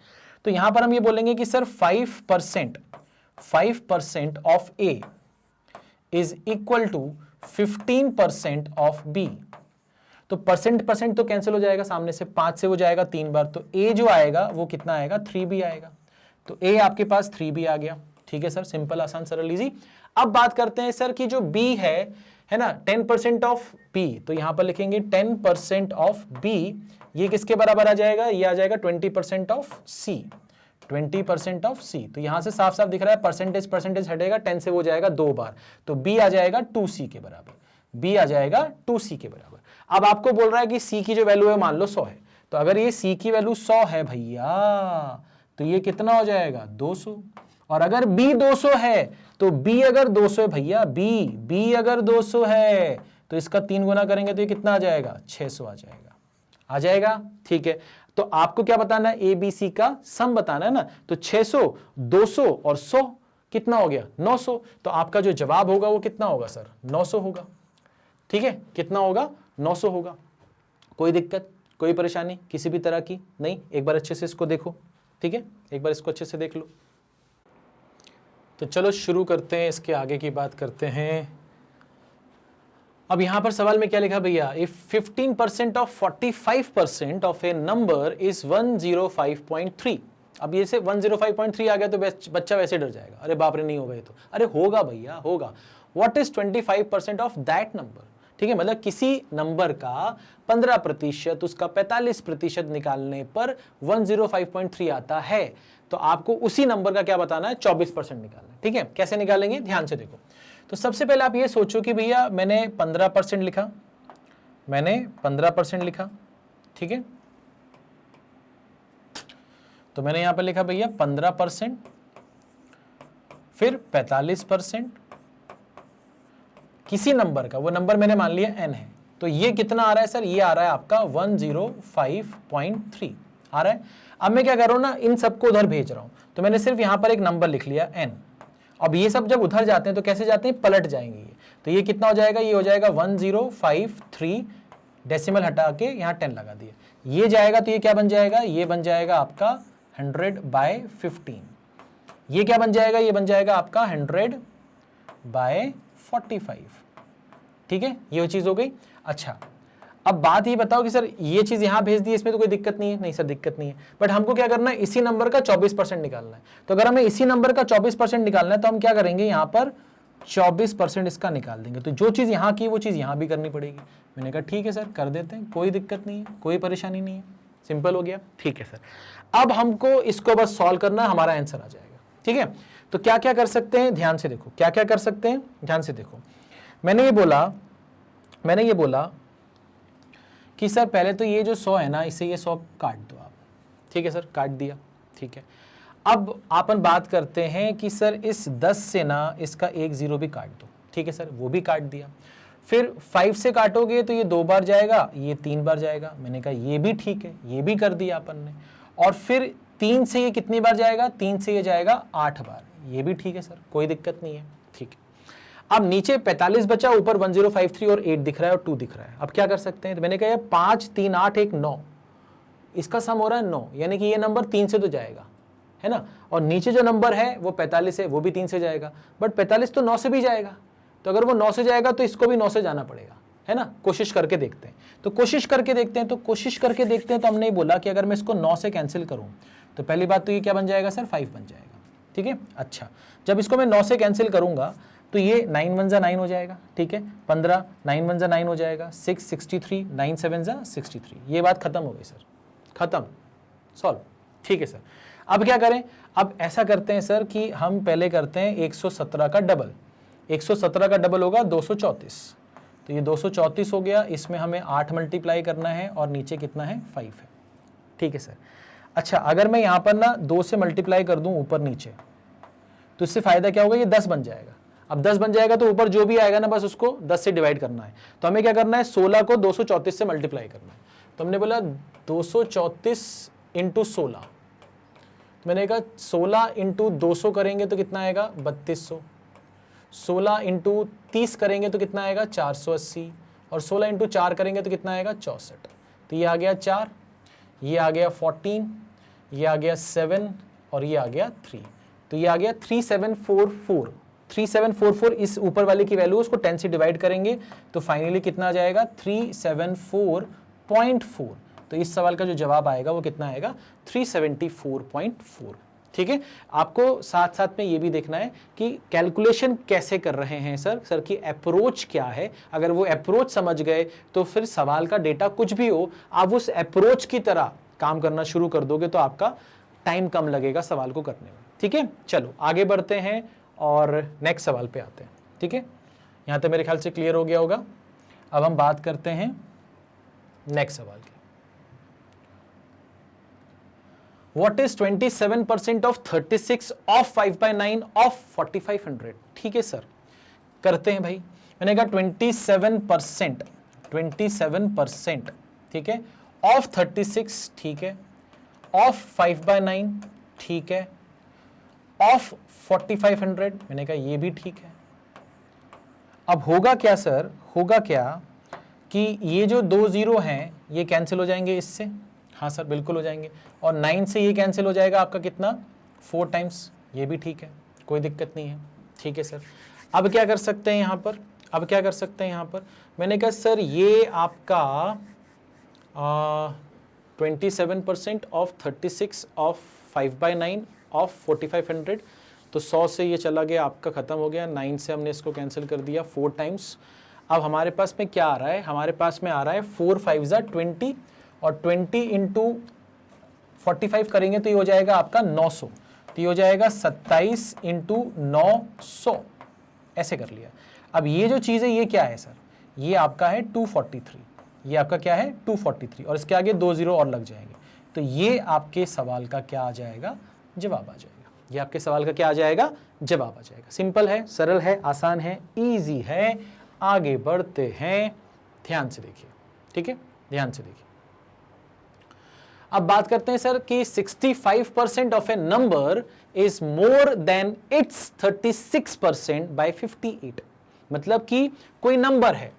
तो यहां पर हम ये बोलेंगे कि sir 5% of A is equal to 15% ऑफ B। तो परसेंट तो कैंसिल हो जाएगा, सामने से 5 से हो जाएगा 3 बार, तो A जो आएगा वो कितना आएगा? 3B आएगा। तो A आपके पास 3B आ गया। ठीक है सर, सिंपल, आसान, सरल, इजी। अब बात करते हैं सर कि जो B है ना, 10% ऑफ B, तो यहां पर लिखेंगे 10% ऑफ B, ये किसके बराबर आ जाएगा? ये आ जाएगा 20% ऑफ C, 20% ऑफ C। तो यहां से साफ साफ दिख रहा है परसेंटेज हटेगा, 10 से हो जाएगा 2 बार, तो B आ जाएगा 2C के बराबर, B आ जाएगा 2C के बराबर। अब आपको बोल रहा है कि C की जो वैल्यू है मान लो 100 है, तो अगर ये C की वैल्यू 100 है भैया, तो ये कितना हो जाएगा? 200। और अगर B 200 है तो B अगर 200 है भैया, B अगर 200 है तो इसका 3 गुना करेंगे तो ये कितना आ जाएगा? 600 आ जाएगा। ठीक है, तो आपको क्या बताना है? ABC का सम बताना है ना। तो 600, 200 और 100 कितना हो गया? 900। तो आपका जो जवाब होगा वो कितना होगा सर? 900 होगा। ठीक है, कितना होगा? 900 होगा। कोई दिक्कत, कोई परेशानी किसी भी तरह की नहीं? एक बार अच्छे से इसको देखो। ठीक है, एक बार इसको अच्छे से देख लो। तो चलो शुरू करते हैं, इसके आगे की बात करते हैं। अब यहां पर सवाल में क्या लिखा भैया? If 15% of 45% of a number is 105.3 अब ये से 105.3 आ गया तो बच्चा वैसे डर जाएगा, अरे बाप रे नहीं होगा ये तो, अरे होगा भैया होगा। What is 25% of that number, ठीक है, मतलब किसी नंबर का 15% उसका 45% निकालने पर 105.3 आता है, तो आपको उसी नंबर का क्या बताना है, 24% निकालना है। ठीक है, कैसे निकालेंगे ध्यान से देखो। तो सबसे पहले आप ये सोचो कि भैया मैंने 15% लिखा, मैंने 15% लिखा, ठीक है, तो मैंने यहां पर लिखा भैया 15%, फिर 45% किसी नंबर का, वो नंबर मैंने मान लिया n है, तो ये कितना आ रहा है सर, ये आ रहा है आपका 105.3 आ रहा है। अब मैं क्या कर रहा हूं ना, इन सबको उधर भेज रहा हूं, तो मैंने सिर्फ यहां पर एक नंबर लिख लिया n। अब ये सब जब उधर जाते हैं तो कैसे जाते हैं, पलट जाएंगे ये, तो ये कितना हो जाएगा, ये हो जाएगा 1053, डेसिमल हटा के यहाँ 10 लगा दिया, ये जाएगा तो ये क्या बन जाएगा, ये बन जाएगा आपका 100/15, ये क्या बन जाएगा, ये बन जाएगा आपका 100/45, ठीक है, ये चीज हो गई। अच्छा अब बात ये बताओ कि सर ये चीज यहां भेज दी, इसमें तो कोई दिक्कत नहीं है, नहीं सर दिक्कत नहीं है, बट हमको क्या करना है, इसी नंबर का 24% निकालना है। तो अगर हमें इसी नंबर का 24% निकालना है तो हम क्या करेंगे, यहां पर 24% इसका निकाल देंगे, तो जो चीज यहां की वो चीज यहां भी करनी पड़ेगी। मैंने कहा ठीक है सर कर देते हैं, कोई दिक्कत नहीं है, कोई परेशानी नहीं है, सिंपल हो गया। ठीक है सर, अब हमको इसको बस सॉल्व करना है, हमारा आंसर आ जाएगा। ठीक है, तो क्या क्या कर सकते हैं, ध्यान से देखो, क्या क्या कर सकते हैं, ध्यान से देखो। मैंने ये बोला कि सर पहले तो ये जो 100 है ना, इसे ये 100 काट दो आप, ठीक है सर, काट दिया, ठीक है। अब अपन बात करते हैं कि सर इस 10 से ना इसका एक 0 भी काट दो, ठीक है सर, वो भी काट दिया। फिर 5 से काटोगे तो ये 2 बार जाएगा, ये 3 बार जाएगा, मैंने कहा ये भी ठीक है, ये भी कर दिया अपन ने। और फिर 3 से ये कितनी बार जाएगा, 3 से ये जाएगा 8 बार, ये भी ठीक है सर, कोई दिक्कत नहीं है, ठीक है। अब नीचे 45 बचा, ऊपर 1053 और 8 दिख रहा है और 2 दिख रहा है। अब क्या कर सकते हैं, तो मैंने कहा 5 3 8 1 9, इसका सम हो रहा है 9, यानी कि ये नंबर 3 से तो जाएगा, है ना, और नीचे जो नंबर है वो 45 है, वो भी 3 से जाएगा, बट 45 तो 9 से भी जाएगा, तो अगर वो 9 से जाएगा तो इसको भी 9 से जाना पड़ेगा, है ना। कोशिश करके देखते हैं, तो कोशिश करके देखते हैं, तो हमने बोला कि अगर मैं इसको 9 से कैंसिल करूं तो पहली बात तो ये क्या बन जाएगा सर, 5 बन जाएगा, ठीक है। अच्छा, जब इसको मैं 9 से कैंसिल करूंगा तो ये 9 1 जा 9 हो जाएगा, ठीक है, 15 9 1 जा 9 हो जाएगा, 6 63 9 7 जा 63, ये बात खत्म हो गई सर, खत्म, सॉल्व, ठीक है सर। अब क्या करें, अब ऐसा करते हैं सर कि हम पहले करते हैं 117 का डबल, 117 का डबल होगा 234, तो ये 234 हो गया, इसमें हमें 8 मल्टीप्लाई करना है और नीचे कितना है 5 है, ठीक है सर। अच्छा, अगर मैं यहाँ पर ना 2 से मल्टीप्लाई कर दूं ऊपर नीचे तो इससे फायदा क्या होगा, ये 10 बन जाएगा। अब 10 बन जाएगा तो ऊपर जो भी आएगा ना बस उसको 10 से डिवाइड करना है, तो हमें क्या करना है, 16 को 234 से मल्टीप्लाई करना है। तो हमने बोला 234 इंटू 16, तो मैंने कहा 16 इंटू 200 करेंगे तो कितना आएगा 3200, 16 इंटू 30 करेंगे तो कितना आएगा 480, और 16 इंटू 4 करेंगे तो कितना आएगा 64, तो ये आ गया 4, ये आ गया 14, ये आ गया 7 और ये आ गया 3, तो ये आ गया 3744, 3744, इस ऊपर वाले की वैल्यू उसको 10 से डिवाइड करेंगे तो फाइनली कितना आ जाएगा 374.4, तो इस सवाल का जो जवाब आएगा वो कितना आएगा 374.4, ठीक है। आपको साथ साथ में ये भी देखना है कि कैलकुलेशन कैसे कर रहे हैं सर की अप्रोच क्या है। अगर वो अप्रोच समझ गए तो फिर सवाल का डेटा कुछ भी हो, आप उस अप्रोच की तरह काम करना शुरू कर दोगे तो आपका टाइम कम लगेगा सवाल को करने में, ठीक है। चलो आगे बढ़ते हैं और नेक्स्ट सवाल पे आते हैं, ठीक है। यहां तक मेरे ख्याल से क्लियर हो गया होगा। अब हम बात करते हैं नेक्स्ट सवाल की। What is 27% of 36 of 5/9 of 4500? ठीक है सर, करते हैं भाई। मैंने कहा 27%, ठीक है, ऑफ 36, ठीक है, ऑफ 5/9, ठीक है, ऑफ 4500, मैंने कहा ये भी ठीक है। अब होगा क्या सर, होगा क्या कि ये जो 2 0 हैं ये कैंसिल हो जाएंगे इससे, हाँ सर बिल्कुल हो जाएंगे, और 9 से ये कैंसिल हो जाएगा आपका कितना 4 टाइम्स, ये भी ठीक है, कोई दिक्कत नहीं है, ठीक है सर। अब क्या कर सकते हैं यहाँ पर, अब क्या कर सकते हैं यहाँ पर, मैंने कहा सर ये आपका 27% ऑफ 36 ऑफ 5/9 ऑफ 4500, तो 100 से ये चला गया आपका ख़त्म हो गया, 9 से हमने इसको कैंसिल कर दिया 4 टाइम्स। अब हमारे पास में क्या आ रहा है, हमारे पास में आ रहा है 4 5 20, और 20 इंटू 45 करेंगे तो ये हो जाएगा आपका 900, तो ये हो जाएगा 27 इंटू 900, ऐसे कर लिया। अब ये जो चीज़ है ये क्या है सर, ये आपका है 243, ये आपका क्या है 243, और इसके आगे 2 0 और लग जाएंगे, तो ये आपके सवाल का क्या आ जाएगा, जवाब आ जाएगा। ये आपके सवाल का क्या आ जाएगा, जवाब आ जाएगा। सिंपल है, सरल है, आसान है, इजी है। आगे बढ़ते हैं, ध्यान से देखिए, ठीक है, ध्यान से देखिए। अब बात करते हैं सर कि 65% of a number is more than its 36% by 58। मतलब कि कोई नंबर है,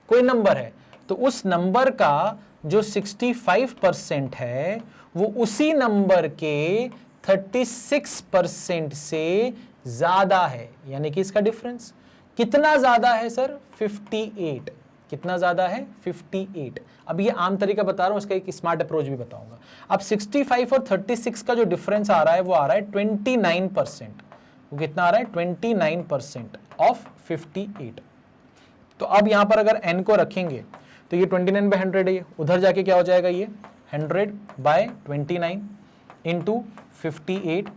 कोई नंबर है, तो उस नंबर का जो 65% है वो उसी नंबर के 36% से ज्यादा है, यानी कि इसका डिफरेंस कितना ज्यादा है सर, 58। कितना ज्यादा है, 58। अब ये आम तरीका बता रहा हूं, इसका एक स्मार्ट अप्रोच भी बताऊंगा। अब 65 और 36 का जो डिफरेंस आ रहा है वो आ रहा है 29%। वो कितना आ रहा है, 29% ऑफ 58। तो अब यहां पर अगर n को रखेंगे तो ये 29/100 है, उधर जाके क्या हो जाएगा, ये 100/29 इंटू 58,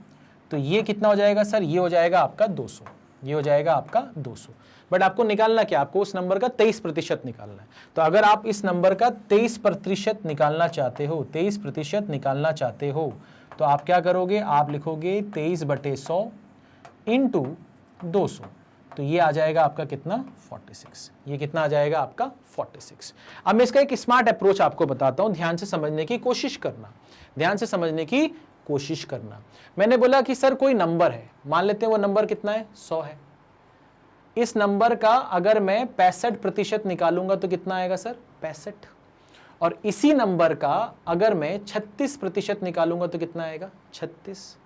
तो ये कितना हो जाएगा सर, ये हो जाएगा आपका 200, ये हो जाएगा आपका 200। बट आपको निकालना क्या, आपको उस नंबर का 23% निकालना है। तो अगर आप इस नंबर का 23% निकालना चाहते हो, 23% निकालना चाहते हो, तो आप क्या करोगे, आप लिखोगे 23/100 इंटू 200, तो ये आ जाएगा आपका कितना, 46। ये कितना आ जाएगा आपका 46। अब मैं इसका एक स्मार्ट अप्रोच आपको बताता हूं, ध्यान से समझने की कोशिश करना, ध्यान से समझने की कोशिश करना। मैंने बोला कि सर कोई नंबर है, मान लेते हैं वो नंबर कितना है, 100 है। इस नंबर का अगर मैं 65% निकालूंगा तो कितना आएगा सर, 65। और इसी नंबर का अगर मैं 36% निकालूंगा तो कितना आएगा, 36।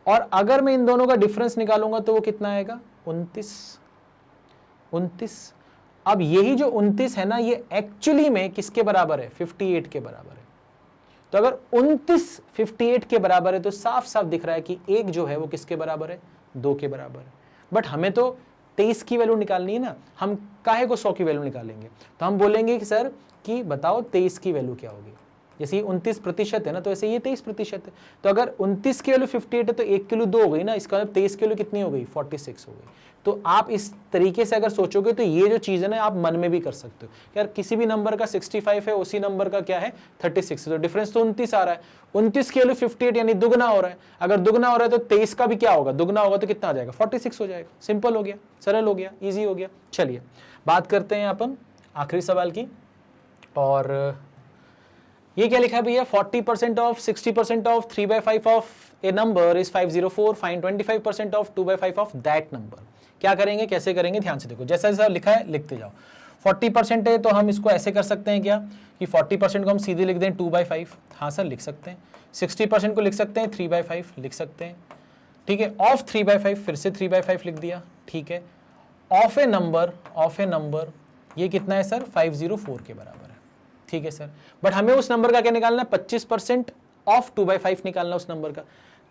और अगर मैं इन दोनों का डिफरेंस निकालूंगा तो वो कितना आएगा, 29। अब यही जो 29 है ना, ये एक्चुअली में किसके बराबर है, 58 के बराबर है। तो अगर 29 58 के बराबर है तो साफ साफ दिख रहा है कि एक जो है वो किसके बराबर है, 2 के बराबर है। बट हमें तो 23 की वैल्यू निकालनी है ना, हम काहे को 100 की वैल्यू निकालेंगे, तो हम बोलेंगे कि सर कि बताओ 23 की वैल्यू क्या होगी। जैसे ये 29% है ना, तो ऐसे ये 23% है। तो अगर 29 की वैल्यू 58 है तो 1 की वैल्यू 2 हो गई ना, इसका मतलब 23 की वैल्यू कितनी हो गई, 46 हो गई। तो आप इस तरीके से अगर सोचोगे तो ये जो चीज़ है ना, आप मन में भी कर सकते हो। यार किसी भी नंबर का 65 है, उसी नंबर का क्या है 36 है, तो डिफरेंस तो 29 आ रहा है। 29 की वैल्यू 58 यानी दुगना हो रहा है। अगर दुगना हो रहा है तो 23 का भी क्या होगा, दुगना होगा तो कितना आ जाएगा, 46 हो जाएगा। सिंपल हो गया, सरल हो गया, ईजी हो गया। चलिए बात करते हैं अपन आखिरी सवाल की। और ये क्या लिखा है भैया, 40% of 60% of 3/5 of a number is 504, find 25% of 2/5 of that number. क्या करेंगे, कैसे करेंगे, ध्यान से देखो, जैसा जैसा लिखा है लिखते जाओ। 40% है तो हम इसको ऐसे कर सकते हैं क्या कि 40% को हम सीधे लिख दें 2/5, हाँ सर लिख सकते हैं। 60% को लिख सकते हैं 3/5 लिख सकते हैं, ठीक है। ऑफ 3/5 फिर से 3/5 लिख दिया, ठीक है। ऑफ ए नंबर ये कितना है सर, 504 के बराबर है, ठीक है सर। बट हमें उस नंबर का क्या निकालना है, 25% ऑफ 2/5 निकालना उस नंबर का।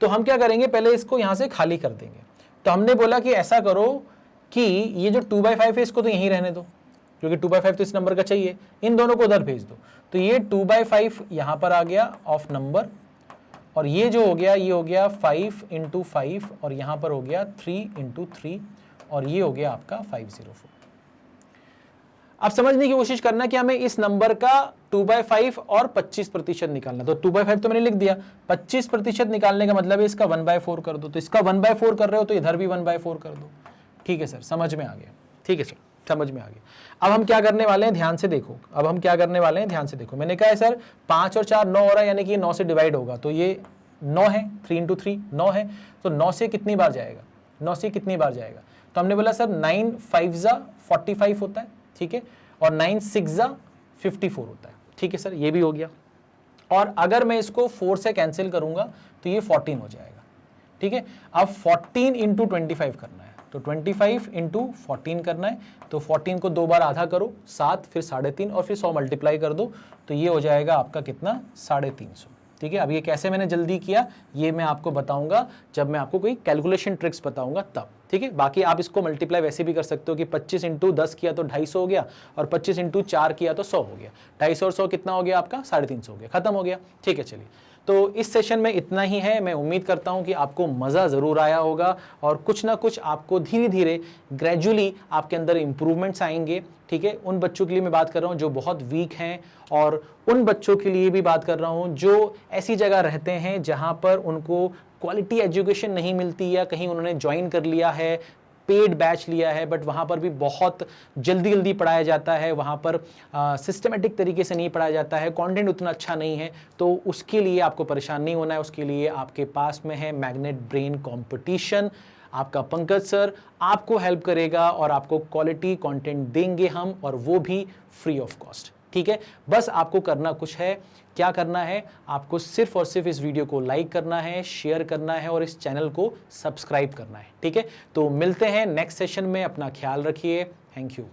तो हम क्या करेंगे, पहले इसको यहां से खाली कर देंगे। तो हमने बोला कि ऐसा करो कि ये जो 2/5 है इसको तो यहीं रहने दो, क्योंकि 2/5 तो इस नंबर का चाहिए, इन दोनों को उधर भेज दो। तो ये 2/5 यहां पर आ गया ऑफ नंबर, और ये जो हो गया ये हो गया 5 × 5, और यहां पर हो गया 3 × 3, और ये हो गया आपका 504। अब समझने की कोशिश करना कि हमें इस नंबर का 2/5 और 25% निकालना। तो 2/5 तो मैंने लिख दिया, 25% निकालने का मतलब है इसका 1/4 कर दो। तो इसका 1/4 कर रहे हो तो इधर भी 1/4 कर दो, ठीक है सर, समझ में आ गया, ठीक है सर, समझ में आ गया। अब हम क्या करने वाले हैं, ध्यान से देखो, अब हम क्या करने वाले हैं, ध्यान से देखो। मैंने कहा है सर 5 और 4 9 हो रहा है, यानी कि 9 से डिवाइड होगा, तो ये 9 है, 3 × 3 9 है, तो 9 से कितनी बार जाएगा, 9 से कितनी बार जाएगा। तो हमने बोला सर 9 5 45 होता है, ठीक है, और 9 6 54 होता है, ठीक है सर, ये भी हो गया। और अगर मैं इसको 4 से कैंसिल करूंगा तो ये 14 हो जाएगा, ठीक है। अब 14 × 25 करना है, तो 25 × 14 करना है, तो 14 को 2 बार आधा करो 7, फिर 3.5 और फिर 100 मल्टीप्लाई कर दो, तो ये हो जाएगा आपका कितना 350, ठीक है। अब ये कैसे मैंने जल्दी किया ये मैं आपको बताऊंगा जब मैं आपको कोई कैलकुलेशन ट्रिक्स बताऊंगा तब, ठीक है। बाकी आप इसको मल्टीप्लाई वैसे भी कर सकते हो कि 25 इंटू 10 किया तो 250 हो गया और 25 इंटू 4 किया तो 100 हो गया। 250 और 100 कितना हो गया आपका 350 हो गया, खत्म हो गया, ठीक है। चलिए, तो इस सेशन में इतना ही है। मैं उम्मीद करता हूं कि आपको मज़ा ज़रूर आया होगा और कुछ ना कुछ आपको धीरे धीरे ग्रेजुअली आपके अंदर इंप्रूवमेंट्स आएंगे, ठीक है। उन बच्चों के लिए मैं बात कर रहा हूं जो बहुत वीक हैं और उन बच्चों के लिए भी बात कर रहा हूं जो ऐसी जगह रहते हैं जहां पर उनको क्वालिटी एजुकेशन नहीं मिलती या कहीं उन्होंने ज्वाइन कर लिया है, पेड बैच लिया है, बट वहाँ पर भी बहुत जल्दी जल्दी पढ़ाया जाता है, वहाँ पर सिस्टमेटिक तरीके से नहीं पढ़ाया जाता है, कंटेंट उतना अच्छा नहीं है। तो उसके लिए आपको परेशान नहीं होना है, उसके लिए आपके पास में है मैग्नेट ब्रेन कंपटीशन। आपका पंकज सर आपको हेल्प करेगा और आपको क्वालिटी कंटेंट देंगे हम, और वो भी फ्री ऑफ कॉस्ट, ठीक है। बस आपको करना कुछ है, क्या करना है, आपको सिर्फ और सिर्फ इस वीडियो को लाइक करना है, शेयर करना है और इस चैनल को सब्सक्राइब करना है, ठीक है। तो मिलते हैं नेक्स्ट सेशन में, अपना ख्याल रखिए, थैंक यू।